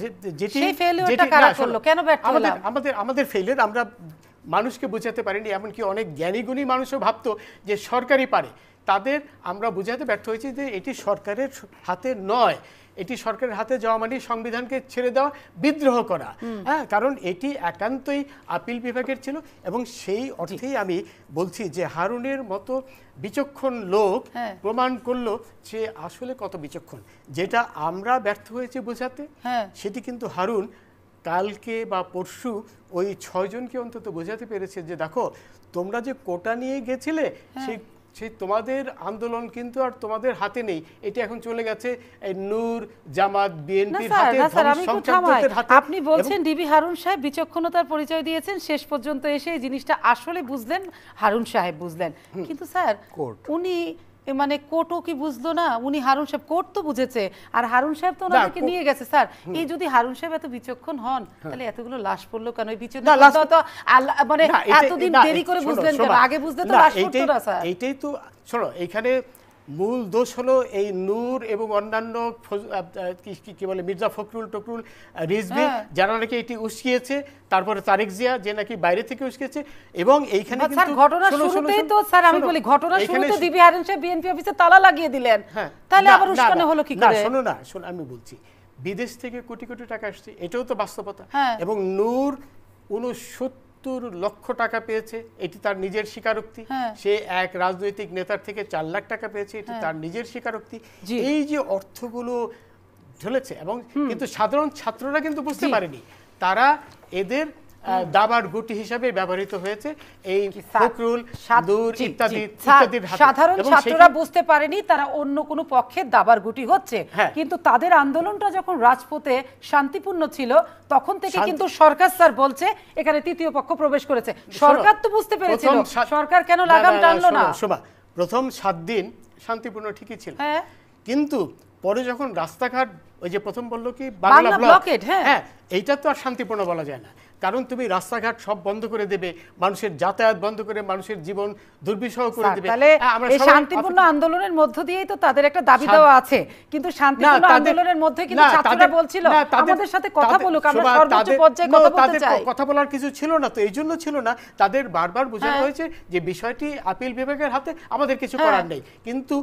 যেটি আমাদের ফেলিয়ার, আমরা মানুষকে বোঝাতে পারিনি। এমনকি অনেক জ্ঞানীগুণী মানুষও ভাবতো যে সরকারই পারে, তাদের আমরা বোঝাতে ব্যর্থ হয়েছি যে এটি সরকারের হাতে নয়, এটি সরকারের হাতে যাওয়া মানে সংবিধানকে ছেড়ে দেওয়া, বিদ্রোহ করা। কারণ এটি একান্তই আপিল বিভাগের ছিল। এবং সেই অর্থেই আমি বলছি যে হারুনের মতো বিচক্ষণ লোক প্রমাণ করলো সে আসলে কত বিচক্ষণ। যেটা আমরা ব্যর্থ হয়েছি বোঝাতে, সেটি কিন্তু হারুন কালকে বা পরশু ওই 6 জনকে অন্তত বোঝাতে পেরেছে যে দেখো, তোমরা যে কোটা নিয়ে গেছিলে, সেই তোমাদের আন্দোলন কিন্তু আর তোমাদের হাতে নেই, এটা এখন চলে গেছে নূর, জামাত, বিএনপির হাতে। আপনি বলছেন ডিবি হারুন সাহেব বিচক্ষণতার পরিচয় দিয়েছেন, শেষ পর্যন্ত এসে এই জিনিসটা আসলে বুঝলেন হারুন সাহেব বুঝলেন। কিন্তু স্যার উনি মানে কোর্টও কি বুঝলো না? উনি হারুন সাহেব কোর্ট তো বুঝেছে, আর হারুন সাহেব তো ওনাদেরকে নিয়ে গেছে। স্যার এই যদি হারুন সাহেব এত বিচক্ষণ হন, তাহলে এতগুলো লাশ পড়লো কেন? এই মানে এতদিন দেরি করে বুঝলেন কেন? আগে বুঝতে তো লাশ পড়তো না স্যার। এইটাই তো, শোনো, এইখানে মূল দোষ হলো এই নূর এবং অন্যান্য কি বলে মির্জা ফখরুল টকরুল রিজভী, যারা নাকি এটি উস্কিয়েছে, তারপরে তারেক জিয়া যে নাকি বাইরে থেকে উস্কিয়েছে। এবং এইখানে কিন্তু ঘটনা শুরুতেই তো স্যার আমি বলি, ঘটনা শুরুতে ডিবি হারুন সাহেব বিএনপি অফিসে তালা লাগিয়ে দিলেন, তাহলে আবার উস্কানো হলো কি করে? শোনো, আমি বলছি বিদেশ থেকে কোটি কোটি টাকা আসছে, এটাও তো বাস্তবতা। এবং নূর 69 লক্ষ টাকা পেয়েছে, এটি তার নিজের স্বীকারোক্তি। সে এক রাজনৈতিক নেতার থেকে 4 লাখ টাকা পেয়েছে, এটি তার নিজের স্বীকারোক্তি। এই যে অর্থগুলো ঢেলেছে, এবং কিন্তু সাধারণ ছাত্ররা কিন্তু বুঝতে পারেনি, তারা এদের দাবার গুটি হিসাবে ব্যবহৃত হয়েছে এই ফখরুল, নূর ইত্যাদির হাতে। সাধারণ ছাত্ররা বুঝতে পারেনি তারা অন্য কোনো পক্ষের দাবার গুটি হচ্ছে, কিন্তু তাদের আন্দোলনটা যখন রাজপথে শান্তিপূর্ণ ছিল, তখন থেকে কিন্তু সরকার স্যার বলছে এখানে তৃতীয় পক্ষ প্রবেশ করেছে। সরকার তো বুঝতে পেরেছিল, সরকার কেন লাগাম টানলো না? শোভা, প্রথম 7 দিন শান্তিপূর্ণ ঠিকই ছিল, কিন্তু পরে যখন রাস্তাঘাট, ওই যে প্রথম বললো কি বাংলা ব্লকেড, এইটা তো আর শান্তিপূর্ণ বলা যায় না। কারণ তুমি রাস্তাঘাট সব বন্ধ করে দেবে, মানুষের যাতায়াত বন্ধ করে মানুষের জীবন দুর্বিষহ করে দেবে। তাহলে এই শান্তিপূর্ণ আন্দোলনের মধ্য দিয়েই তো তাদের একটা দাবি দেওয়া আছে, কিন্তু শান্তিপূর্ণ আন্দোলনের মধ্যে কিন্তু ছাত্ররা বলছিল আমাদের সাথে কথা বলুক, আমরা সর্বোচ্চ পর্যায়ে কথা বলতে চাই। কথা বলার কিছু ছিল না, তো এইজন্য ছিল না, তাদের বারবার বোঝানো হয়েছে যে বিষয়টি আপিল বিভাগের হাতে, আমাদের কিছু করার নেই। কিন্তু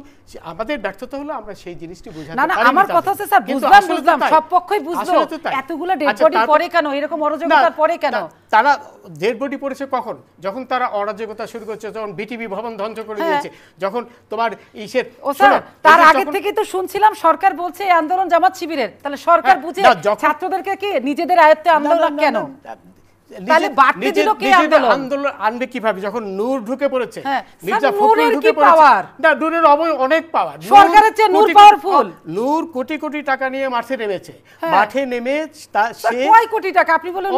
আমাদের ব্যর্থতা হলো আমরা সেই জিনিসটি বোঝাতে পারিনি। না, আমার কথা হচ্ছে স্যার বুঝলাম, সব পক্ষই বুঝলো, এতগুলো ডেড বডি পরে কেন, এরকম অরাজকতার পরে করে কেন? তারা ডেড বডি পড়েছে কখন? যখন তারা অরাজকতা শুরু করছে, যখন বিটিভি ভবন ধ্বংস করে দিয়েছে, যখন তোমার ইসের তার আগে থেকে তো শুনছিলাম সরকার বলছে এই আন্দোলন জামাত শিবিরের, তাহলে সরকার বুঝে ছাত্রদেরকে কি নিজেদের আয়ত্তে আন্দোলন কেন? তাহলে বাড়তে দিল কে আন্দোলন আনবে কিভাবে? যখন নূর ঢুকে পড়েছে, মির্জা ফখরুল ঢুকে পড়েছে, না নূরের অনেক পাওয়ার, সরকারের চেয়ে নূর পাওয়ারফুল। নূর কোটি কোটি টাকা নিয়ে মাঠে নেমেছে, মাঠে নেমে সে কয় কোটি টাকা? আপনি বলেন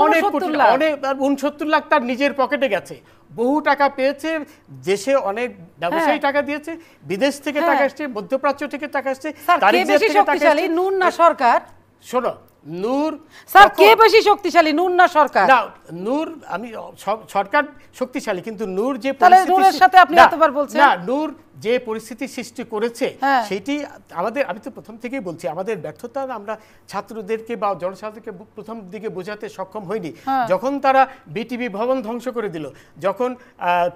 69 লাখ তার নিজের পকেটে গেছে, বহু টাকা পেয়েছে, দেশে অনেক ব্যবসায়ী টাকা দিয়েছে, বিদেশ থেকে টাকা আসছে, মধ্যপ্রাচ্য থেকে টাকা আসছে। কে বেশি শক্তিশালী, নূর না সরকার? শোনো, নূর স্যার কে বেশি শক্তিশালী, নূর না সরকার? না, নূর আমি সরকার শক্তিশালী, কিন্তু নূর যে নূরের সাথে আপনি এতবার বলছেন না, নূর যে পরিস্থিতি সৃষ্টি করেছে সেটি আমাদের, আমি তো প্রথম থেকেই বলছি, আমাদের ব্যর্থতা আমরা ছাত্রদেরকে বা জনসাধারণকে প্রথম দিকে বোঝাতে সক্ষম হয়নি। যখন তারা বিটিভি ভবন ধ্বংস করে দিল, যখন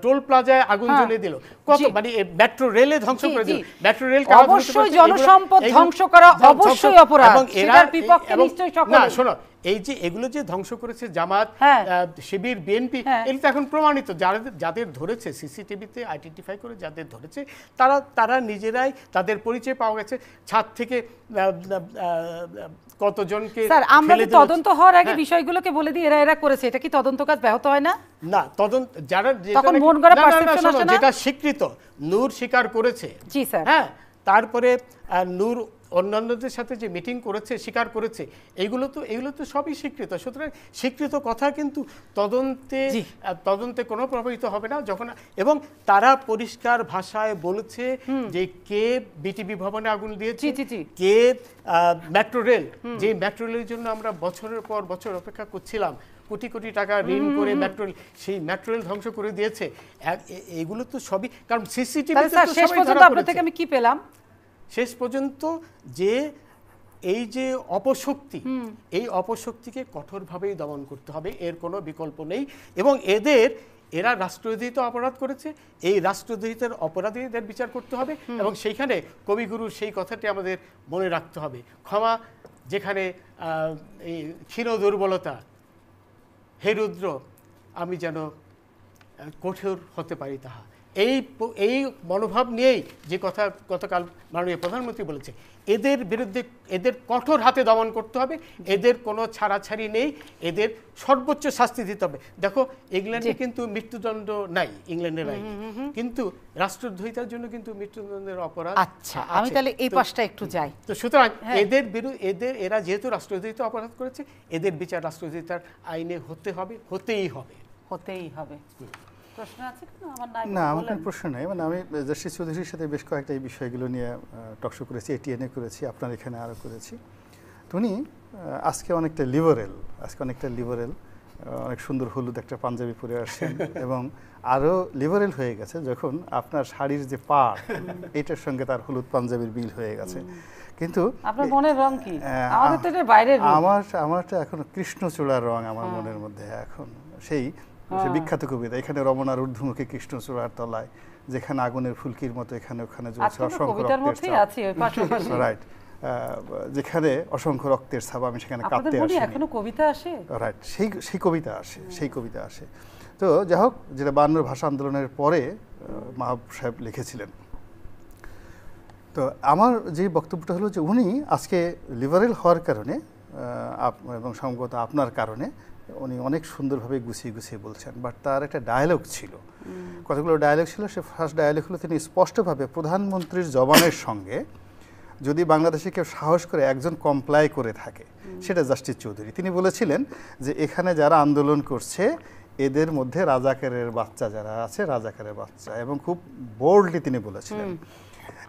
টোল প্লাজায় আগুন জ্বলিয়ে দিল, কত মানে মেট্রো রেলে ধ্বংস করে দিল, মেট্রো রেল অবশ্যই জনসম্পদ ধ্বংস করা অবশ্যই অপরাধ, সেটার বিপক্ষে নিশ্চয়ই সকলে। না শোনো, এই যে এগুলো যে ধ্বংস করেছে জামাত, শিবির, বিএনপি, এটা এখন প্রমাণিত। যাদের ধরেছে সিসিটিভিতে আইডেন্টিফাই করে যাদের ধরেছে, তারা নিজেরাই, তাদের পরিচয় পাওয়া গেছে। ছাদ থেকে কতজনকে স্যার, আমরা তদন্ত হওয়ার আগে বিষয়গুলোকে বলে দিই এরা করেছে, এটা কি তদন্ত কাজ ব্যাহত হয় না? না, তদন্ত যারা যেটা স্বীকৃত, নূর স্বীকার করেছে। জি স্যার। হ্যাঁ, তারপরে নূর অন্যান্যদের সাথে যে মিটিং করেছে, স্বীকার করেছে, এগুলো তো সবই স্বীকৃত। সুতরাং স্বীকৃত কথা কিন্তু তদন্তে কোনো প্রভাবিত হবে না। যখন এবং তারা পরিষ্কার ভাষায় বলেছে যে কে বিটিভি ভবনে আগুন দিয়েছে, কে মেট্রো রেল, যে মেট্রো রেলের জন্য আমরা বছরের পর বছর অপেক্ষা করছিলাম, কোটি কোটি টাকা ঋণ করে মেট্রো রেল, সেই মেট্রো রেল ধ্বংস করে দিয়েছে। এগুলো তো সবই, কারণ সিসিটিভি থেকে আমি কি পেলাম শেষ পর্যন্ত, যে এই যে অপশক্তি, এই অপশক্তিকে কঠোরভাবেই দমন করতে হবে, এর কোনো বিকল্প নেই। এবং এরা রাষ্ট্রদ্রোহিত অপরাধ করেছে, এই রাষ্ট্রদ্রোহিতের অপরাধীদের বিচার করতে হবে। এবং সেইখানে কবিগুরুর সেই কথাটি আমাদের মনে রাখতে হবে, ক্ষমা যেখানে এই ক্ষীণ দুর্বলতা, হে রুদ্র আমি যেন কঠোর হতে পারি তাহা। এই মনোভাব নিয়েই যে কথা গতকাল মাননীয় প্রধানমন্ত্রী বলেছে, এদের বিরুদ্ধে এদের কঠোর হাতে দমন করতে হবে, এদের কোনো ছাড়াছাড়ি নেই, এদের সর্বোচ্চ শাস্তি দিতে হবে। দেখো, ইংল্যান্ডে কিন্তু মৃত্যুদণ্ড নাই, ইংল্যান্ডে নাই, কিন্তু রাষ্ট্রদ্রোহিতার জন্য কিন্তু মৃত্যুদণ্ডের অপরাধ। আচ্ছা, আমি তাহলে এই পাশটা একটু যাই। তো সুতরাং এরা যেহেতু রাষ্ট্রদ্রোহিতা অপরাধ করেছে, এদের বিচার রাষ্ট্রদ্রোহিতার আইনে হতেই হবে। না, আমার কোনো প্রশ্ন নেই। মানে আমি জাস্টিস চৌধুরীর সাথে বেশ কয়েকটা এই বিষয়গুলো নিয়ে টকশো করেছি, এটিএনএ করেছি, আপনার এখানে আরও করেছি। উনি আজকে অনেকটা লিবারেল, অনেক সুন্দর হলুদ একটা পাঞ্জাবি পরে আসছেন এবং আরও লিবারেল হয়ে গেছে যখন আপনার শাড়ির যে পাড়, এটার সঙ্গে তার হলুদ পাঞ্জাবির মিল হয়ে গেছে। কিন্তু আপনার মনের রং কি? আমাদের তো এটা বাইরের রং। আমারটা এখন কৃষ্ণচূড়ার রং আমার মনের মধ্যে এখন। সেই বিখ্যাত কবিতা, এখানে রমনার ঊর্ধ্বমুখী কৃষ্ণচূড়ার তলায়, যেখানে আগুনের ফুলকির মতো এখানে ওখানে জ্বলছে অসংখ্য রক্তের ছাপ, রাইট, যেখানে অসংখ্য রক্তের ছাপ, আমি সেখানে কাঁদতে আসি, এখনো কবিতা আসে, রাইট, সেই কবিতা আসে। তো যাই হোক, যেটা 52 ভাষা আন্দোলনের পরে মাহবুব সাহেব লিখেছিলেন। তো আমার যে বক্তব্যটা হলো যে উনি আজকে লিবারেল হওয়ার কারণে এবং সম্ভবত আপনার কারণে উনি অনেক সুন্দরভাবে গুছিয়ে বলছেন, বাট তার একটা ডায়ালগ ছিল, কতগুলো ডায়ালগ ছিল। সে ফার্স্ট ডায়ালগ হলো, তিনি স্পষ্টভাবে প্রধানমন্ত্রীর জবানের সঙ্গে যদি বাংলাদেশে কেউ সাহস করে একজন কমপ্লাই করে থাকে, সেটা জাস্টিস চৌধুরী। তিনি বলেছিলেন যে এখানে যারা আন্দোলন করছে এদের মধ্যে রাজাকারের বাচ্চা যারা আছে, রাজাকারের বাচ্চা, এবং খুব বোল্ডলি তিনি বলেছিলেন।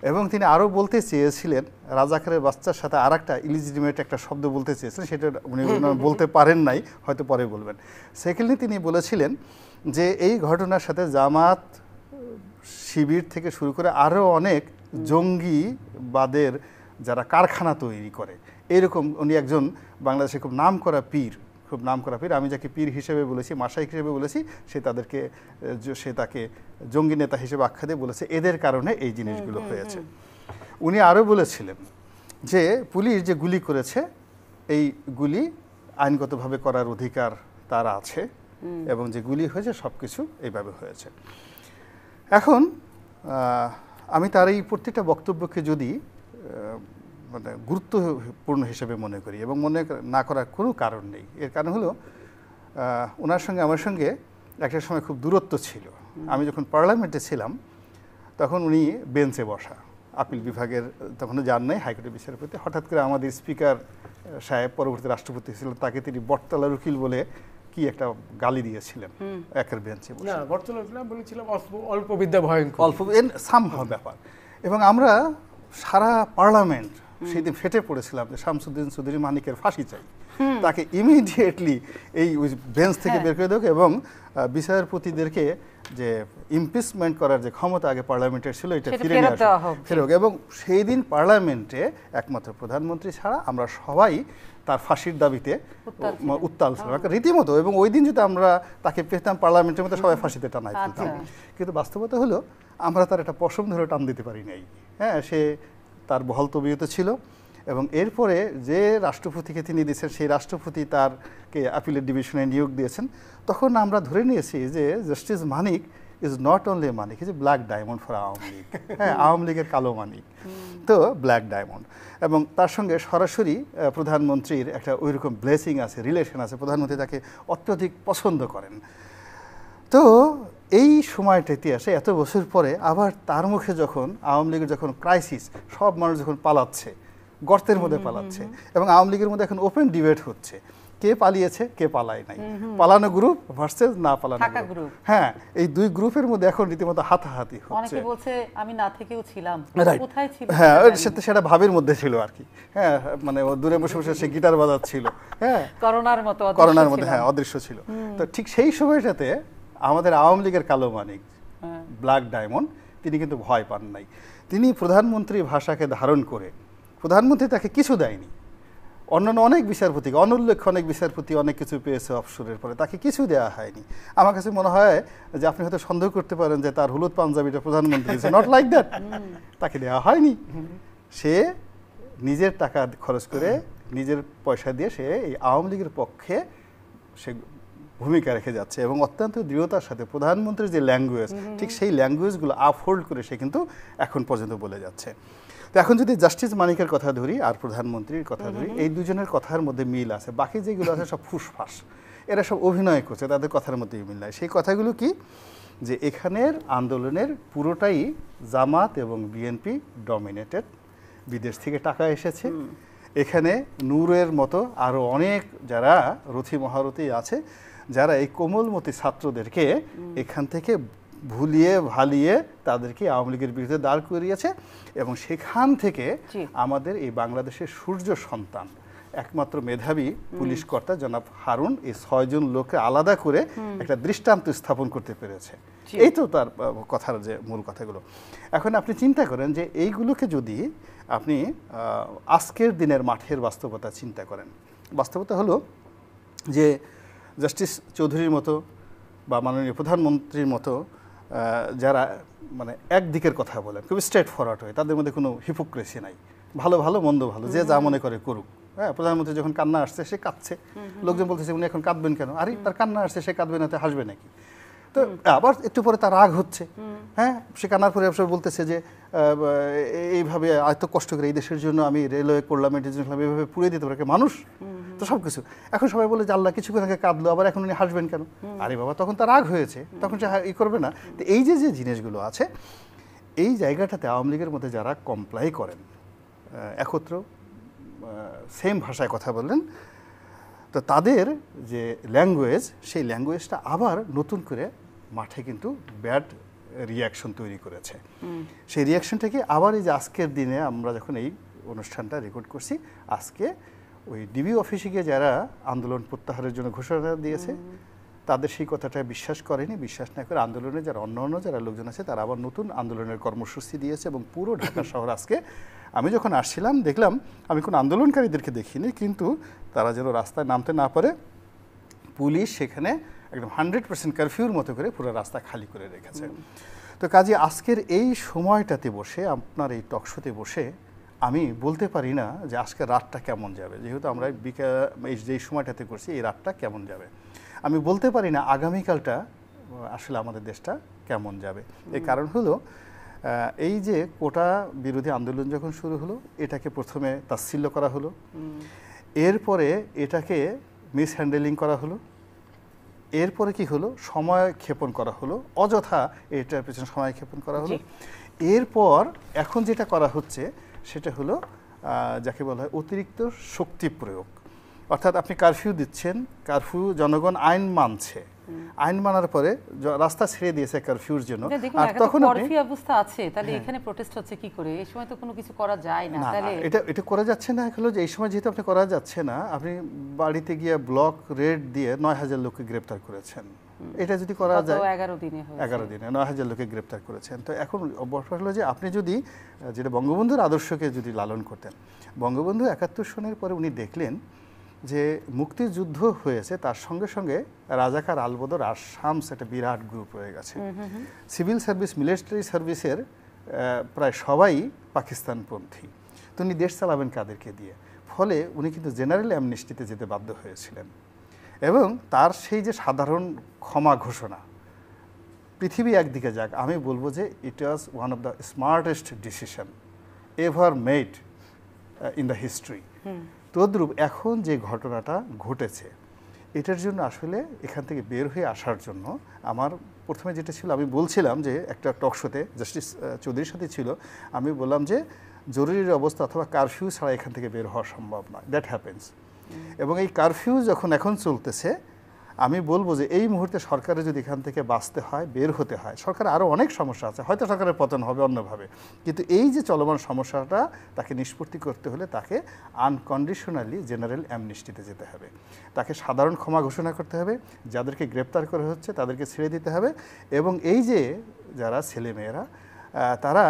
এবং তিনি আরও বলতে চেয়েছিলেন, রাজাকারের বাচ্চার সাথে আর একটা ইলিজিটিমেট একটা শব্দ বলতে চেয়েছিলেন, সেটা উনি বলতে পারেন নাই, হয়তো পরে বলবেন। সেকেন্ডলি তিনি বলেছিলেন যে এই ঘটনার সাথে জামাত, শিবির থেকে শুরু করে আরও অনেক জঙ্গিবাদের যারা কারখানা তৈরি করে, এরকম উনি একজন বাংলাদেশে খুব নাম করা পীর, আমি যাকে পীর হিসেবে বলেছি, মাশাইখ হিসেবে বলেছি, সে তাকে জঙ্গি নেতা হিসেবে আখ্যা দিয়ে বলেছে এদের কারণে এই জিনিসগুলো হয়েছে। উনি আরও বলেছিলেন যে পুলিশ যে গুলি করেছে, এই গুলি আইনগতভাবে করার অধিকার তার আছে এবং যে গুলি হয়েছে সব কিছু এইভাবে হয়েছে। এখন আমি তার এই প্রত্যেকটা বক্তব্যকে যদি মানে গুরুত্বপূর্ণ হিসেবে মনে করি এবং মনে না করার কোনো কারণ নেই। এর কারণ হলো ওনার সঙ্গে আমার সঙ্গে একটা সময় খুব দূরত্ব ছিল। আমি যখন পার্লামেন্টে ছিলাম তখন উনি বেঞ্চে বসা, আপিল বিভাগের তখনও যান নাই, হাইকোর্টের বিচারপতি। হঠাৎ করে আমাদের স্পিকার সাহেব, পরবর্তী রাষ্ট্রপতি ছিলেন, তাকে তিনি বটতলার উকিল বলে কি একটা গালি দিয়েছিলেন একের বেঞ্চে বসে। বলেছিলাম অল্প বিদ্যা ভয়ঙ্কর, অল্প সামহাও ব্যাপার। এবং আমরা সারা পার্লামেন্ট সেদিন ফেটে পড়েছিলাম যে শামসুদ্দিন চৌধুরী মানিকের ফাঁসি চাই, তাকে ইমিডিয়েটলি এই বেঞ্চ থেকে বের করে দেব এবং বিচারপতিদেরকে যে ইমপিচমেন্ট করার যে ক্ষমতা আগে পার্লামেন্টের ছিল এটা ফিরে নিয়ে আসা ফেরত। এবং সেই দিন পার্লামেন্টে একমাত্র প্রধানমন্ত্রী ছাড়া আমরা সবাই তার ফাঁসির দাবিতে উত্তাল ছিলাম রীতিমতো। এবং ওই দিন যদি আমরা তাকে পেতাম পার্লামেন্টের মধ্যে সবাই ফাঁসিতে টানাই ফেলতাম। কিন্তু বাস্তবতা হলো আমরা তার একটা পশম ধরে টান দিতে পারি নাই। হ্যাঁ, সে তার বহাল তবিয়তে ছিল এবং এরপরে যে রাষ্ট্রপতিকে তিনি দিয়েছেন সেই রাষ্ট্রপতি তারকে আপিলের ডিভিশনে নিয়োগ দিয়েছেন। তখন আমরা ধরে নিয়েছি যে justice Manik is not only Manik, is a black diamond for Awami League. হ্যাঁ, আওয়ামী লীগের কালো মানিক, তো ব্ল্যাক ডায়মন্ড। এবং তার সঙ্গে সরাসরি প্রধানমন্ত্রীর একটা ওইরকম ব্লেসিং আছে, রিলেশন আছে, প্রধানমন্ত্রী তাকে অত্যধিক পছন্দ করেন। তো এই সময়টা ইতিহাসে এত বছর পরে আবার তার মুখে যখন আওয়ামী লীগের যখন ক্রাইসিস, সব মানুষ যখন পালাচ্ছে, গর্তের মধ্যে পালাচ্ছে এবং আওয়ামী লীগের মধ্যে এখন ওপেন ডিবেট হচ্ছে কে পালিয়েছে কে পালায় নাই, পালানো গ্রুপ ভার্সেস না পালানো গ্রুপ। হ্যাঁ, এই দুই গ্রুপের মধ্যে এখন রীতিমতো হাতাহাতি হচ্ছে। অনেকে বলছে আমি না থেকেও ছিলাম, কোথায় ছিল? হ্যাঁ, সেটা ভাবের মধ্যে ছিল আর কি। হ্যাঁ, মানে দূরে বসে বসে সে গিটার বাজাচ্ছিল। হ্যাঁ, করোনার মধ্যে হ্যাঁ অদৃশ্য ছিল। তো ঠিক সেই সময়টাতে আমাদের আওয়ামী লীগের কালো মানিক, ব্ল্যাক ডায়মন্ড, তিনি কিন্তু ভয় পান নাই। তিনি প্রধানমন্ত্রী ভাষাকে ধারণ করে, প্রধানমন্ত্রী তাকে কিছু দেয়নি, অন্যান্য অনেক বিচারপতি, অনুল্লেখ্য অনেক বিচারপতি অনেক কিছু পেয়েছে অবসরের পরে, তাকে কিছু দেওয়া হয়নি। আমার কাছে মনে হয় যে আপনি হয়তো সন্দেহ করতে পারেন যে তার হলুদ পাঞ্জাবিটা প্রধানমন্ত্রী, নট লাইক দ্যাট, তাকে দেওয়া হয়নি। সে নিজের টাকা খরচ করে, নিজের পয়সা দিয়ে সে এই আওয়ামী লীগের পক্ষে সে ভূমিকা রেখে যাচ্ছে এবং অত্যন্ত দৃঢ়তার সাথে প্রধানমন্ত্রীর যে ল্যাঙ্গুয়েজ, ঠিক সেই ল্যাঙ্গুয়েজগুলো আপহোল্ড করে সে কিন্তু এখন পর্যন্ত বলে যাচ্ছে। তো এখন যদি জাস্টিস মানিকের কথা ধরি আর প্রধানমন্ত্রীর কথা ধরি, এই দুজনের কথার মধ্যে মিল আছে, বাকি যেগুলো আছে সব ফুসফাস, এরা সব অভিনয় করছে, তাদের কথার মধ্যে মিল নাই। সেই কথাগুলো কি, যে এখানের আন্দোলনের পুরোটাই জামাত এবং বিএনপি ডমিনেটেড, বিদেশ থেকে টাকা এসেছে, এখানে নূরের মতো আরও অনেক যারা রথী মহারথী আছে, যারা এই কোমলমতি ছাত্রদেরকে এখান থেকে ভুলিয়ে ভালিয়ে তাদেরকে আওয়ামী লীগের বিরুদ্ধে দাঁড় করিয়েছে এবং সেখান থেকে আমাদের এই বাংলাদেশের সূর্য সন্তান, একমাত্র মেধাবী পুলিশ কর্তা জনাব হারুন, এই 6 জন লোককে আলাদা করে একটা দৃষ্টান্ত স্থাপন করতে পেরেছে। এই তো তার কথার যে মূল কথাগুলো। এখন আপনি চিন্তা করেন যে এইগুলোকে যদি আপনি আজকের দিনের মাঠের বাস্তবতা চিন্তা করেন, বাস্তবতা হলো যে জাস্টিস চৌধুরীর মতো বা মাননীয় প্রধানমন্ত্রীর মতো যারা মানে একদিকের কথা বলেন, খুবই স্ট্রেট ফরওয়ার্ড হয়, তাদের মধ্যে কোনো হিপোক্রেসি নাই, ভালো ভালো মন্দ ভালো, যে যা মনে করে করুক। হ্যাঁ, প্রধানমন্ত্রী যখন কান্না আসছে সে কাঁদছে, লোকজন বলতেছে উনি এখন কাঁদবেন কেন? আরে তার কান্না আসছে, সে কাঁদবে না তো হাসবে নাকি? তো আবার একটু পরে তার রাগ হচ্ছে, হ্যাঁ, সে কান্নার পরে অবশ্য বলতেছে যে এইভাবে এত কষ্ট করে এই দেশের জন্য আমি রেলওয়ে করলাম, এটার জন্য এইভাবে পুড়িয়ে দিতে পারে মানুষ, তো সব কিছু। এখন সবাই বলে যে আল্লাহ কিছুক্ষণ আগে কাঁদলো, আবার এখন উনি হাসবেন কেন? আরে বাবা, তখন তার রাগ হয়েছে, তখন সে ই করবে না। তো এই যে যে জিনিসগুলো আছে, এই জায়গাটাতে আওয়ামী লীগের মধ্যে যারা কমপ্লাই করেন, একত্র সেম ভাষায় কথা বললেন, তো তাদের যে ল্যাঙ্গুয়েজ, সেই ল্যাঙ্গুয়েজটা আবার নতুন করে মাঠে কিন্তু ব্যাড রিয়াকশন তৈরি করেছে। সেই রিয়াকশনটাকে আবার এই যে আজকের দিনে আমরা যখন এই অনুষ্ঠানটা রেকর্ড করছি, আজকে ওই ডিবি অফিসে গিয়ে যারা আন্দোলন প্রত্যাহারের জন্য ঘোষণা দিয়েছে, তাদের সেই কথাটা বিশ্বাস করেনি, বিশ্বাস না করে আন্দোলনে যারা অন্য যারা লোকজন আছে তারা আবার নতুন আন্দোলনের কর্মসূচি দিয়েছে এবং পুরো ঢাকা শহর আজকে, আমি যখন আসছিলাম দেখলাম, আমি কোনো আন্দোলনকারীদেরকে দেখিনি, কিন্তু তারা যেন রাস্তায় নামতে না পারে পুলিশ সেখানে একদম 100% কারফিউর মতো করে পুরো রাস্তা খালি করে রেখেছে। তো কাজে আজকের এই সময়টাতে বসে, আপনার এই টকশোতে বসে আমি বলতে পারি না যে আজকে রাতটা কেমন যাবে, যেহেতু আমরা যেই সময়টাতে করছি এই রাতটা কেমন যাবে। আমি বলতে পারি না আগামীকালটা আসলে আমাদের দেশটা কেমন যাবে। এর কারণ হলো এই যে কোটা বিরোধী আন্দোলন যখন শুরু হলো, এটাকে প্রথমে তাচ্ছিল্য করা হলো, এরপরে এটাকে মিসহ্যান্ডেলিং করা হলো, এরপরে কি হলো, সময় ক্ষেপণ করা হলো, অযথা এটার পেছনে সময় ক্ষেপণ করা হলো। এরপর এখন যেটা করা হচ্ছে সেটা হলো যাকে বলা হয় অতিরিক্ত শক্তি প্রয়োগ। অর্থাৎ আপনি কারফিউ দিচ্ছেন, কারফিউ জনগণ আইন মানছে, আইন মানার পরে রাস্তা ছেড়ে দিয়েছে কারফিউর জন্য, আর তখন কারফিউ অবস্থা আছে, তাহলে এখানে প্রোটেস্ট হচ্ছে কি করে? এই সময় তো কোনো কিছু করা যায় না। তাহলে এটা করা যাচ্ছে না, হলো যে এই সময় যেহেতু আপনি করা যাচ্ছে না, আপনি বাড়িতে গিয়ে ব্লক রেড দিয়ে ৯,০০০ লোককে গ্রেপ্তার করেছেন। এটা যদি করা যায় 11 দিনে ৯,০০০ লোককে গ্রেপ্তার করেছেন। তো এখন ব্যাপার হলো যে আপনি যদি যেটা বঙ্গবন্ধুর আদর্শকে যদি লালন করতেন, বঙ্গবন্ধু ৭১ সনের পরে উনি দেখলেন যে মুক্তিযুদ্ধ হয়েছে, তার সঙ্গে সঙ্গে রাজাকার আলবদর আর শামস একটা বিরাট গ্রুপ হয়ে গেছে। সিভিল সার্ভিস, মিলিটারি সার্ভিসের প্রায় সবাই পাকিস্তানপন্থী। তো উনি দেশ চালাবেন কাদেরকে দিয়ে? ফলে উনি কিন্তু জেনারেল অ্যামনেস্টিতে যেতে বাধ্য হয়েছিলেন। এবং তার সেই যে সাধারণ ক্ষমা ঘোষণা, পৃথিবী একদিকে যাক, আমি বলবো যে it was one of the smartest decision ever made in the history. তদ্রূপ এখন যে ঘটনাটা ঘটেছে, এটার জন্য আসলে এখান থেকে বের হয়ে আসার জন্য আমার প্রথমে যেটা ছিল, আমি বলছিলাম যে একটা টক শোতে জাস্টিস চৌধুরীর সাথে ছিল, আমি বললাম যে জরুরি অবস্থা অথবা কারফিউ ছাড়া এখান থেকে বের হওয়া সম্ভব নয়, দ্যাট হ্যাপেন্স। এবং এই কারফিউ যখন এখন চলতেছে, আমি বলবো যে এই মুহূর্তে সরকারের যদি এখান থেকে বাঁচতে হয়, বের হতে হয়, সরকারের আরও অনেক সমস্যা আছে, হয়তো সরকারের পতন হবে অন্যভাবে, কিন্তু এই যে চলমান সমস্যাটা তাকে নিষ্পত্তি করতে হলে তাকে আনকন্ডিশনালি জেনারেল অ্যামনেস্টিতে যেতে হবে, তাকে সাধারণ ক্ষমা ঘোষণা করতে হবে, যাদেরকে গ্রেপ্তার করা হচ্ছে তাদেরকে ছেড়ে দিতে হবে, এবং এই যে যারা ছেলেমেয়েরা তারা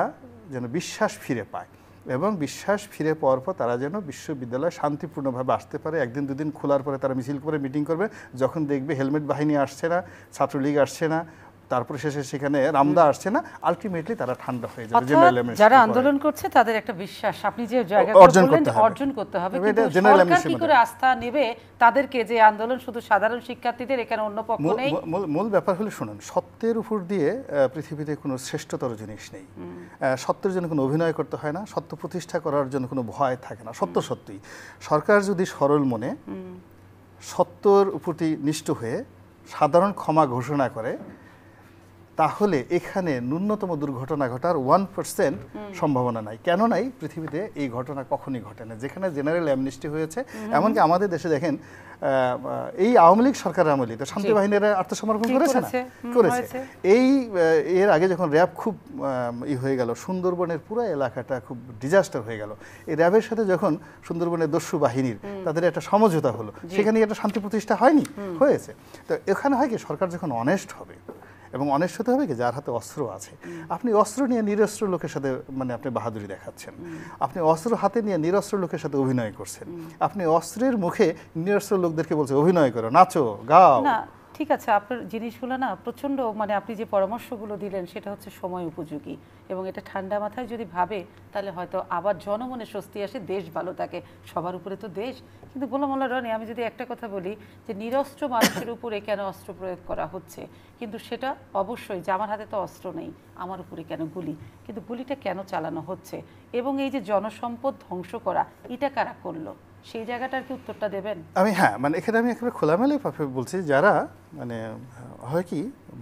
যেন বিশ্বাস ফিরে পায়, এবং বিশ্বাস ফিরে পাওয়ার পর তারা যেন বিশ্ববিদ্যালয়ে শান্তিপূর্ণভাবে আসতে পারে। একদিন দুদিন খোলার পরে তারা মিছিল করে মিটিং করবে, যখন দেখবে হেলমেট বাহিনী আসছে না, ছাত্রলীগ আসছে না, তারপরে শেষে সেখানে রামদা আসছে না, আলটিমেটলি তারা ঠান্ডা হয়ে যাবে। যারা আন্দোলন করছে তাদের একটা বিশ্বাস আপনি যে জায়গাটা বললেন অর্জন করতে হবে, কিন্তু সরকার কি করে আস্থা নেবে তাদেরকে যে আন্দোলন শুধু সাধারণ শিক্ষার্থীদের, এখানে অন্য পক্ষ নেই? মূল ব্যাপার হলো শুনুন, সত্যের উপর দিয়ে পৃথিবীতে কোনো শ্রেষ্ঠতর জিনিস নেই। সত্যের জন্য কোনো অভিনয় করতে হয় না, সত্য প্রতিষ্ঠা করার জন্য কোনো ভয় থাকে না, সত্য সত্যই। সরকার যদি সরল মনে সত্যর প্রতি নিষ্ঠ হয়ে সাধারণ ক্ষমা ঘোষণা করে, তাহলে এখানে ন্যূনতম দুর্ঘটনা ঘটার 1% সম্ভাবনা নাই। কেন নাই? পৃথিবীতে এই ঘটনা কখনই ঘটে না, যেখানে জেনারেল অ্যামনেস্টি হয়েছে। এমনকি আমাদের দেশে দেখেন, এই আওয়ামী লীগ সরকারের আমলে তো শান্তি বাহিনীরা আত্মসমর্পণ করেছে না, করেছে। এর আগে যখন র্যাব খুব হয়ে গেল, সুন্দরবনের পুরো এলাকাটা খুব ডিজাস্টার হয়ে গেল, এই র্যাবের সাথে যখন সুন্দরবনের দস্যু বাহিনীর তাদের একটা সমঝোতা হলো, সেখানে একটা শান্তি প্রতিষ্ঠা হয়নি, হয়েছে। তো এখানে হয় কি, সরকার যখন অনেস্ট হবে, এবং অনেস্ট হতে হবে কি, যার হাতে অস্ত্র আছে। আপনি অস্ত্র নিয়ে নিরস্ত্র লোকের সাথে আপনি বাহাদুরি দেখাচ্ছেন, আপনি অস্ত্র হাতে নিয়ে নিরস্ত্র লোকের সাথে অভিনয় করছেন, আপনি অস্ত্রের মুখে নিরস্ত্র লোকদেরকে বলছে অভিনয় করো, নাচো, গাও। না ঠিক আছে, আপনার জিনিসগুলো না প্রচণ্ড, আপনি যে পরামর্শগুলো দিলেন সেটা হচ্ছে সময় উপযোগী, এবং এটা ঠান্ডা মাথায় যদি ভাবে তাহলে হয়তো আবার জনমনে স্বস্তি আসে, দেশ ভালো থাকে, সবার উপরে তো দেশ। কিন্তু গোলাম মোল্লা রনি, আমি যদি একটা কথা বলি যে নিরস্ত্র মানুষের উপরে কেন অস্ত্র প্রয়োগ করা হচ্ছে, কিন্তু সেটা অবশ্যই যে আমার হাতে তো অস্ত্র নেই, আমার উপরে কেন গুলি, কিন্তু গুলিটা কেন চালানো হচ্ছে, এবং এই যে জনসম্পদ ধ্বংস করা, এটা কারা করলো, সেই জায়গাটার কি উত্তরটা দেবেন? আমি এখানে আমি একেবারে খোলামেলাই বলছি, যারা হয় কি,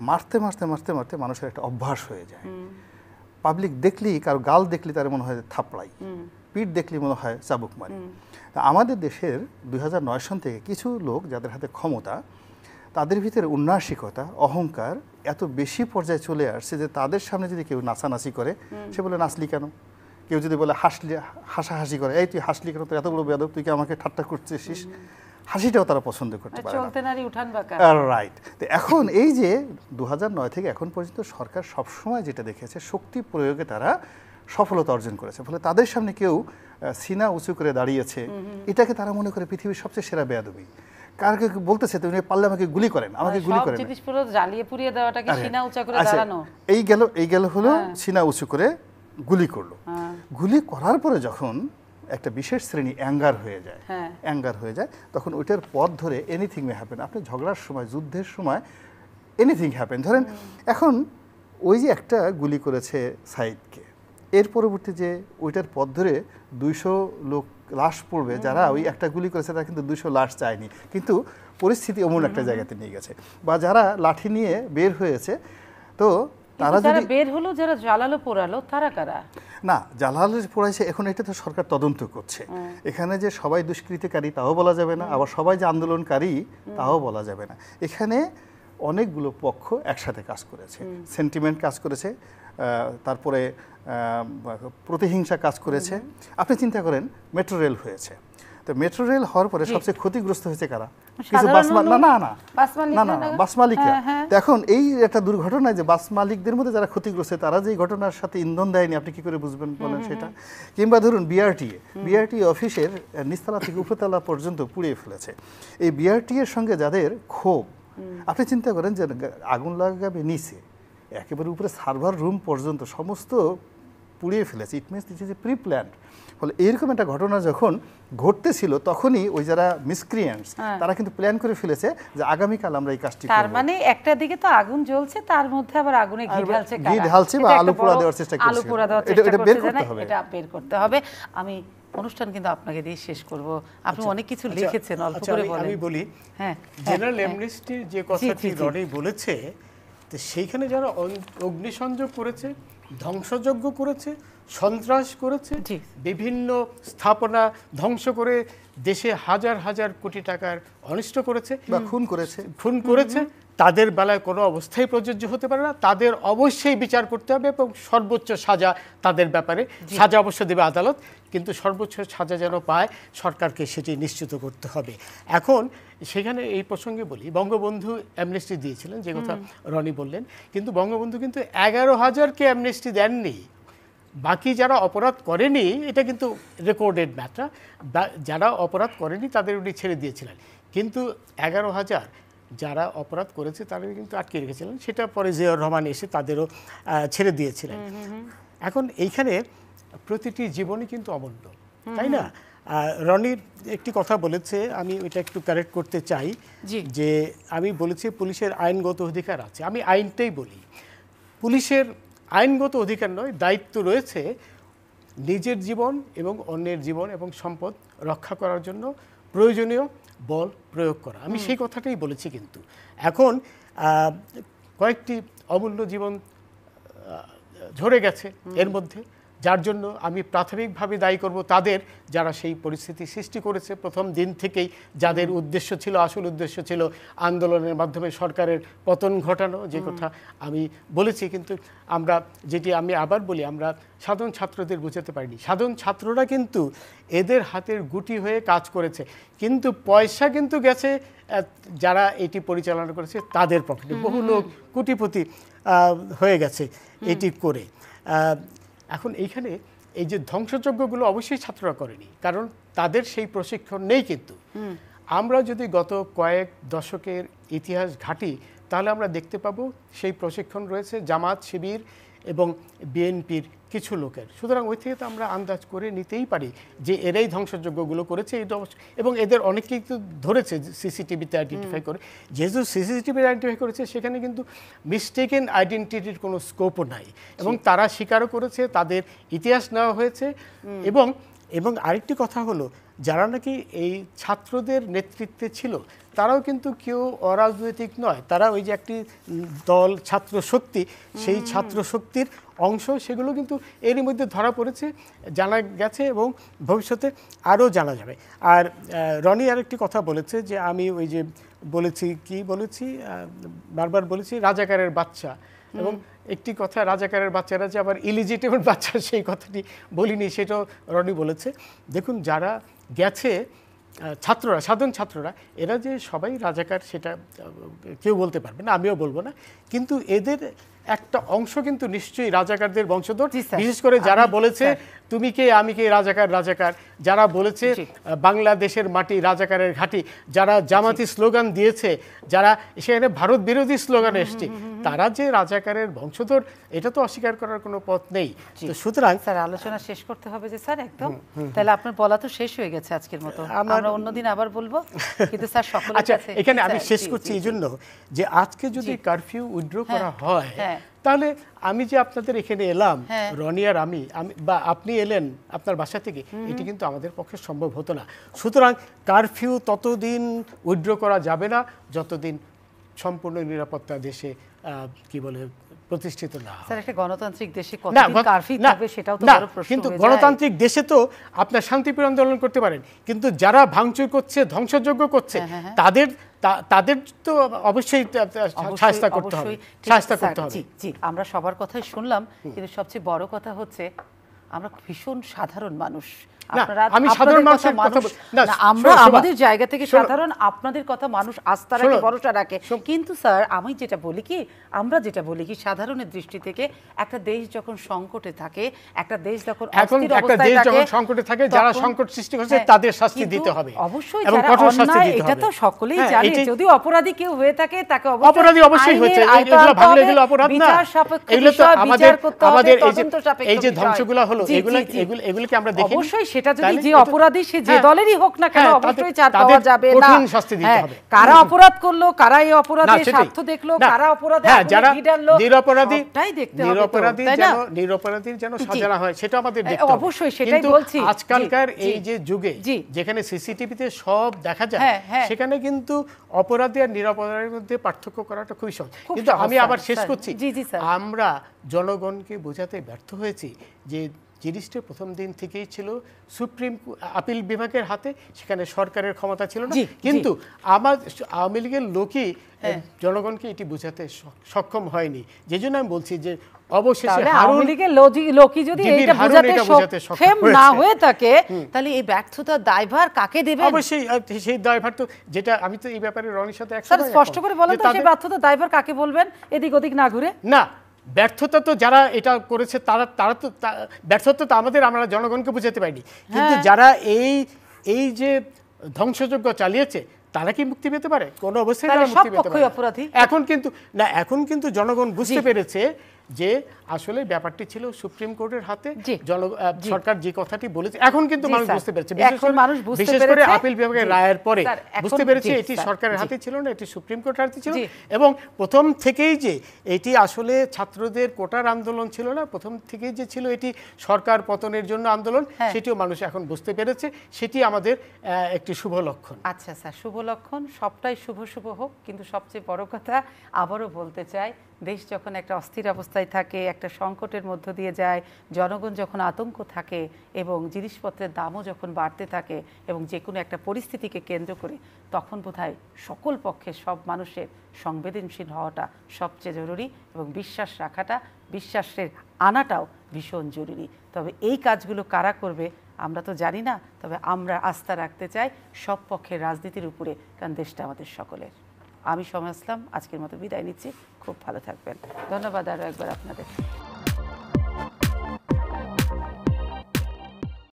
মারতে মারতে মারতে মারতে মানুষের একটা অভ্যাস হয়ে যায়। পাবলিক দেখলি, কারো গাল দেখলি তার মনে হয় থাপড়াই, পিঠ দেখলি মনে হয় চাবুক মারি। আমাদের দেশের 2009 সন থেকে কিছু লোক যাদের হাতে ক্ষমতা, তাদের ভিতরে উন্নাসিকতা, অহংকার এত বেশি পর্যায়ে চলে আসছে যে তাদের সামনে যদি কেউ নাচানাচি করে, সে বলে নাচলি কেন? কেউ যদি বলে হাসাহাসি করে, এই তুই হাসলি কেন, তুই এত বড় বেয়াদব, তুই কি আমাকে ঠাট্টা করছিস, হাসিটাও তারা পছন্দ করতে পারে না। রাইট। তো এখন এই যে 2009 থেকে এখন পর্যন্ত সরকার সবসময় যেটা দেখেছে, শক্তি প্রয়োগে তারা সফলতা অর্জন করেছে, ফলে তাদের সামনে কেউ সিনা উঁচু করে দাঁড়িয়েছে, এটাকে তারা মনে করে পৃথিবীর সবচেয়ে সেরা বেয়াদবি। কারকে বলতেছে তুমি পারলে আমাকে গুলি করেন, আমাকে গুলি করেন, জ্বালিয়ে পুড়িয়ে দেওয়াটাকে সিনা উঁচু করে দাঁড়ানো। এই গেল হলো সিনা উঁচু করে গুলি করলো। গুলি করার পরে যখন একটা বিশেষ শ্রেণী অ্যাঙ্গার হয়ে যায় তখন ওইটার পথ ধরে এনিথিং মে হ্যাপেন। আপনি ঝগড়ার সময়, যুদ্ধের সময় এনিথিং হ্যাপেন। ধরেন এখন ওই যে একটা গুলি করেছে সাইদকে, এর পরবর্তী যে ওইটার পথ ধরে 200 লোক লাশ পড়বে, যারা ওই একটা গুলি করেছে তারা কিন্তু 200 লাশ চায়নি, কিন্তু পরিস্থিতি এমন একটা জায়গাতে নিয়ে গেছে। বা যারা লাঠি নিয়ে বের হয়েছে, তো তারা যদি বের হলো, যারা জ্বালালো পোড়ালো, তারা কারা? না, জ্বালালো পোড়াইছে, এখন এটা তো সরকার তদন্ত করছে। এখানে যে সবাই দুষ্কৃতিকারী তাও বলা যাবে না, আবার সবাই যে আন্দোলনকারী তাও বলা যাবে না। এখানে অনেকগুলো পক্ষ একসাথে কাজ করেছে, সেন্টিমেন্ট কাজ করেছে, তারপরে প্রতিহিংসা কাজ করেছে। আপনি চিন্তা করেন মেট্রো রেল হয়েছে, তো মেট্রো রেল হওয়ার পরে সবচেয়ে ক্ষতিগ্রস্ত হয়েছে কারা? কিছু বাস মালিকরা। এখন এই একটা দুর্ঘটনায় যে বাস মালিকদের মধ্যে যারা ক্ষতিগ্রস্ত, তারা যে ঘটনার সাথে ইন্ধন দেয়নি, আপনি কি করে বুঝবেন বলেন সেটা? কিংবা ধরুন বিআরটি অফিসের নিচতলা থেকে উপরতলা পর্যন্ত পুড়িয়ে ফেলেছে। এই বিআরটি এর সঙ্গে যাদের ক্ষোভ, আপনি চিন্তা করেন যে আগুন লাগাবে নিচে, একেবারে উপরে সার্ভার রুম পর্যন্ত সমস্ত পুড়িয়ে ফেলেছে। It means this is a pre planned. ফলে এরকম একটা ঘটনা যখন ঘটতেছিল, তখনই ওই যারা মিসক্রিয়েন্টস তারা কিন্তু প্ল্যান করে ফেলেছে যে আগামীকাল আমরা এই কাজটি করব। তার মানে একটা দিকে তো আগুন জ্বলছে, তার মধ্যে আবার আগুনে ঘি ঢালছে বা আলু পোড়া দেওয়ার চেষ্টা করছে। আলু পোড়া দেওয়ার চেষ্টা করছে, এটা বের করতে হবে। আমি অনুষ্ঠান কিন্তু আপনাকে দিয়ে শেষ করব। আপনি অনেক কিছু লিখেছেন, অল্প করে বলেন। আমি বলি, জেনারেল অ্যামনেস্টির যে কথাটি রনি বলেছে, তো সেইখানে যারা অগ্নিসংযোগ করেছে, ধ্বংসযজ্ঞ করেছে, সন্ত্রাস করেছে, বিভিন্ন স্থাপনা ধ্বংস করে দেশে হাজার হাজার কোটি টাকার অনিষ্ট করেছে বা খুন করেছে, তাদের বেলায় কোনো অবস্থায় প্রযোজ্য হতে পারে না। তাদের অবশ্যই বিচার করতে হবে এবং সর্বোচ্চ সাজা তাদের ব্যাপারে। সাজা অবশ্য দেবে আদালত, কিন্তু সর্বোচ্চ সাজা যেন পায় সরকারকে সেটি নিশ্চিত করতে হবে। এখন সেখানে এই প্রসঙ্গে বলি, বঙ্গবন্ধু অ্যামনেস্টি দিয়েছিলেন, যে কথা রনি বললেন, কিন্তু বঙ্গবন্ধু কিন্তু 11,000কে অ্যামনেস্টি দেননি। বাকি যারা অপরাধ করেনি, এটা কিন্তু রেকর্ডেড ম্যাটার, যারা অপরাধ করেনি তাদের উনি ছেড়ে দিয়েছিলেন, কিন্তু 11,000 যারা অপরাধ করেছে তাদের কিন্তু আটকে রেখেছিলেন। সেটা পরে জিয়াউর রহমান এসে তাদেরও ছেড়ে দিয়েছিলেন। এখন এইখানে প্রতিটি জীবনই কিন্তু অমূল্য, তাই না? রনির একটি কথা বলেছে, আমি ওইটা একটু কারেক্ট করতে চাই, যে আমি বলেছি পুলিশের আইনগত অধিকার আছে। আমি আইনটাই বলি, পুলিশের আইনগত অধিকার নয়, দায়িত্ব রয়েছে নিজের জীবন এবং অন্যের জীবন এবং সম্পদ রক্ষা করার জন্য প্রয়োজনীয় বল প্রয়োগ করা। আমি সেই কথাটাই বলেছি। কিন্তু এখন কয়েকটি অমূল্য জীবন ঝরে গেছে এর মধ্যে, যার জন্য আমি প্রাথমিকভাবে দায়ী করব তাদের, যারা সেই পরিস্থিতি সৃষ্টি করেছে প্রথম দিন থেকেই, যাদের উদ্দেশ্য ছিল, আসল উদ্দেশ্য ছিল আন্দোলনের মাধ্যমে সরকারের পতন ঘটানো, যে কথা আমি বলেছি। কিন্তু আমরা যেটি আমি আবার বলি, আমরা সাধারণ ছাত্রদের বোঝাতে পারিনি। সাধারণ ছাত্ররা কিন্তু এদের হাতের গুটি হয়ে কাজ করেছে, কিন্তু পয়সা কিন্তু গেছে যারা এটি পরিচালনা করেছে তাদের পকেটে। বহু লোক কোটিপতি হয়ে গেছে এটি করে। এখন এইখানে এই যে ধ্বংসযজ্ঞগুলো অবশ্যই ছাত্ররা করেনি, কারণ তাদের সেই প্রশিক্ষণ নেই। কিন্তু আমরা যদি গত কয়েক দশকের ইতিহাস ঘাঁটি, তাহলে আমরা দেখতে পাবো সেই প্রশিক্ষণ রয়েছে জামাত, শিবির এবং বিএনপির কিছু লোকের। সুতরাং ওই থেকে তো আমরা আন্দাজ করে নিতেই পারি যে এরাই ধ্বংসযজ্ঞগুলো করেছে। এবং এদের অনেকেই তো ধরেছে সিসিটিভিতে আইডেন্টিফাই করে। যেহেতু সিসিটিভি আইডেন্টিফাই করেছে, সেখানে কিন্তু মিস্টেকেন আইডেন্টিটির কোনো স্কোপও নাই, এবং তারা স্বীকারও করেছে, তাদের ইতিহাস নেওয়া হয়েছে। এবং আরেকটি কথা হলো, যারা নাকি এই ছাত্রদের নেতৃত্বে ছিল, তারাও কিন্তু কেউ অরাজনৈতিক নয়। তারা ওই যে একটি দল, ছাত্র শক্তি, সেই ছাত্র শক্তির অংশ, সেগুলো কিন্তু এরই মধ্যে ধরা পড়েছে, জানা গেছে, এবং ভবিষ্যতে আরও জানা যাবে। আর রনি আরেকটি কথা বলেছে, যে আমি ওই যে বলেছি বারবার বলেছি রাজাকারের বাচ্চা, এবং একটি কথা, রাজাকারের বাচ্চারা যে আবার ইলিজিটিমেট বাচ্চা, সেই কথাটি বলিনি, সেটাও রনি বলেছে। দেখুন, যারা গেছে ছাত্ররা, সাধারণ ছাত্ররা, এরা যে সবাই রাজাকার সেটা কেউ বলতে পারবে না, আমিও বলবো না, কিন্তু এদের একটা অংশ কিন্তু নিশ্চয়ই রাজাকারদের বংশধর, জি, স্যার। বিশেষ করে যারা আমি- বলেছে তুমি কে আমি কে রাজাকার রাজাকার, যারা বলেছে জি। বাংলাদেশের মাটি রাজাকারের ঘাঁটি, যারা জামাতি স্লোগান দিয়েছে, যারা সেখানে ভারত বিরোধী স্লোগান এসছে, তারা যে রাজাকারের বংশধর এটা তো অস্বীকার করার কোনো পথ নেই। তো সুতরাং স্যার আলোচনা শেষ করতে হবে যে স্যার একদম, তাহলে আপনার বলা তো শেষ হয়ে গেছে আজকের মতো, আমরা অন্যদিন আবার বলবো, কিন্তু স্যার সকলের আচ্ছা কাছে এখানে আমি স্যার, শেষ জি, করছি জি, এই জন্য যে আজকে যদি কারফিউ উইথড্র করা হয় হ্যাঁ। তাহলে আমি যে আপনাদের এখানে এলাম, হ্যাঁ। রনি আর আমি বা আপনি এলেন আপনার বাসা থেকে, এটি কিন্তু আমাদের পক্ষে সম্ভব হতো না। সুতরাং কারফিউ ততদিন উইথড্র করা যাবে না যতদিন সম্পূর্ণ নিরাপত্তা দেশে কি বলে প্রতিষ্ঠিত না হয়। স্যার একটা গণতান্ত্রিক দেশে না, কতদিন কারফিউ না, থাকবে সেটাও তো না, বড় প্রশ্ন কিন্তু হয়ে যায়। গণতান্ত্রিক দেশে তো আপনার শান্তিপ্রিয় আন্দোলন করতে পারেন, কিন্তু যারা ভাঙচুর করছে ধ্বংসযজ্ঞ করছে তাদের তো অবশ্যই শাস্তি করতে হবে, শাস্তি করতে হবে। জি জি, আমরা সবার কথাই শুনলাম, কিন্তু সবচেয়ে বড় কথা হচ্ছে আমরা ভীষণ সাধারণ মানুষ। না, আপনারা আমি সাধারণ আপনাদের মানুষের কথা কথা না, না, আমরা শোনো, আমাদের জায়গা থেকে শোনো। সাধারণ, আপনাদের কথা মানুষ আস্থা রাখে, শোনো। ভরসা রাখে। কিন্তু স্যার আমি যেটা বলি কি, আমরা যেটা বলি কি, সাধারণের দৃষ্টি থেকে একটা দেশ যখন সংকটে থাকে, একটা দেশ যখন এখন অস্থির একটা অবস্থায় দেশ থাকে, যখন সংকটে থাকে, যারা তখন- সংকট সৃষ্টি করছে হ্যাঁ, তাদের শাস্তি কিন্তু দিতে হবে অবশ্যই এবং যারা কঠোর শাস্তি অন্যায়, দিতে এটা হবে। তো সকলেই হ্যাঁ, জানে, এটাই- যদি অপরাধী কেউ হয়ে থাকে তাকে অপরাধী অবশ্যই আইনের হয়েছে, আয়ত্তে এগুলো আনতে ভাঙলে হবে, এগুলো অপরাধ না। বিচার সাপেক্ষ এগুলো তো বিষয়, আমাদের বিচার করতে হবে, আমাদের তদন্ত সাপেক্ষ এই যে বিষয়। ধ্বংসগুলো হলো, জি, এগুলো জি, জি। এগুলোকে আমরা দেখি অবশ্যই সেটা যদি তাহলে যে এটা- অপরাধী সে যে হ্যাঁ, দলেরই হোক না কেন, হ্যাঁ, অবশ্যই তাদের- ছাড় পাওয়া তাদের যাবে না। কঠিন শাস্তি দিতে হ্যাঁ, হবে। কারা অপরাধ করলো, কারা এই অপরাধে না, সেটাই। স্বার্থ দেখলো, না, কারা অপরাধে হ্যাঁ, আগুনে যারা ঘি ঢাললো, নিরপরাধী সবটাই দেখতে হবে তো, তাই না? নিরপরাধীর যেন জি। সাজা না হয় সেটা আমাদের হ্যাঁ, দেখতে হবে। অবশ্যই সেটাই কিন্তু বলছি। আজকালকার জি, এই যে যুগে জি। যেখানে সিসিটিভিতে সব দেখা যায়, হ্যাঁ, হ্যাঁ। সেখানে কিন্তু অপরাধী আর নিরপরাধীর মধ্যে পার্থক্য করাটা খুবই সহজ। খুব কিন্তু সহজ, আমি স্যার, আবার শেষ স্যার। করছি, জি, জি, স্যার। আমরা জনগণকে বোঝাতে ব্যর্থ হয়েছি যে জিনিসটা প্রথম দিন থেকেই ছিল সুপ্রিম আপিল বিভাগের হাতে, সেখানে সরকারের ক্ষমতা ছিল না। জি, কিন্তু আওয়ামী লীগের লোকই জনগণকে এটি বোঝাতে সক্ষম হয়নি। যে জন্য আমি বলছি যে অবশেষে তাহলে হারুন আওয়ামী লীগের লোকই যদি জিবির এইটা হারুন বোঝাতে এটা বোঝাতে সক্ষম সক্ষম না হয়েছে। হয়ে থাকে, তাহলে এই ব্যর্থতার দায়ভার কাকে দেবেন? অবশ্যই সেই দায়ভার তো, যেটা আমি তো এই ব্যাপারে রনির সাথে স্যার একসাথে স্পষ্ট করে বলেন তো, সেই ব্যর্থতার দায়ভার কাকে বলবেন, এদিক ওদিক না ঘুরে? না, ব্যর্থতা তো যারা এটা করেছে তারা তো ব্যর্থতা তো আমরা জনগণকে বুঝাতে পারিনি, কিন্তু যারা এই যে ধ্বংসযজ্ঞ চালিয়েছে তারা কি মুক্তি পেতে পারে? কোনো অবস্থায় তাহলে তারা মুক্তি সব পেতে পক্ষই পারে না। অপরাধী? এখন কিন্তু জনগণ বুঝতে পেরেছে যে আসলে ব্যাপারটি ছিল সুপ্রিম কোর্টের হাতে, জি। সরকার যে কথাটি বলেছে এখন কিন্তু জি, মানুষ স্যার। বুঝতে পেরেছে, এখন মানুষ বুঝতে বিশেষ করে পেরেছে। আপিল বিভাগের জি। রায়ের পরে স্যার, এখন- বুঝতে পেরেছে জি, এটি স্যার, সরকারের জি। হাতে ছিল না, এটি সুপ্রিম কোর্টের হাতে ছিল। জি। এবং প্রথম থেকেই যে এটি আসলে ছাত্রদের কোটার আন্দোলন ছিল না, প্রথম থেকেই যে ছিল এটি সরকার পতনের জন্য আন্দোলন, হ্যাঁ। সেটিও মানুষ এখন বুঝতে পেরেছে, সেটি আমাদের একটি শুভ লক্ষণ। আচ্ছা স্যার, শুভ লক্ষণ, সবটাই শুভ শুভ হোক, কিন্তু সবচেয়ে বড় কথা আবারও বলতে চাই, দেশ যখন একটা অস্থির অবস্থায় থাকে, একটা সংকটের মধ্য দিয়ে যায়, জনগণ যখন আতঙ্ক থাকে এবং জিনিসপত্রের দামও যখন বাড়তে থাকে এবং যে কোনো একটা পরিস্থিতিকে কেন্দ্র করে, তখন বোধহয় সকল পক্ষে সব মানুষের সংবেদনশীল হওয়াটা সবচেয়ে জরুরি এবং বিশ্বাস রাখাটা, বিশ্বাসের আনাটাও ভীষণ জরুরি। তবে এই কাজগুলো কারা করবে আমরা তো জানি না, তবে আমরা আস্থা রাখতে চাই সব পক্ষের রাজনীতির উপরে, কারণ দেশটা আমাদের সকলের। আমি সময় আসলাম, আজকের মতো বিদায় নিচ্ছি, খুব ভালো থাকবেন। ধন্যবাদ আরও একবার আপনাদের।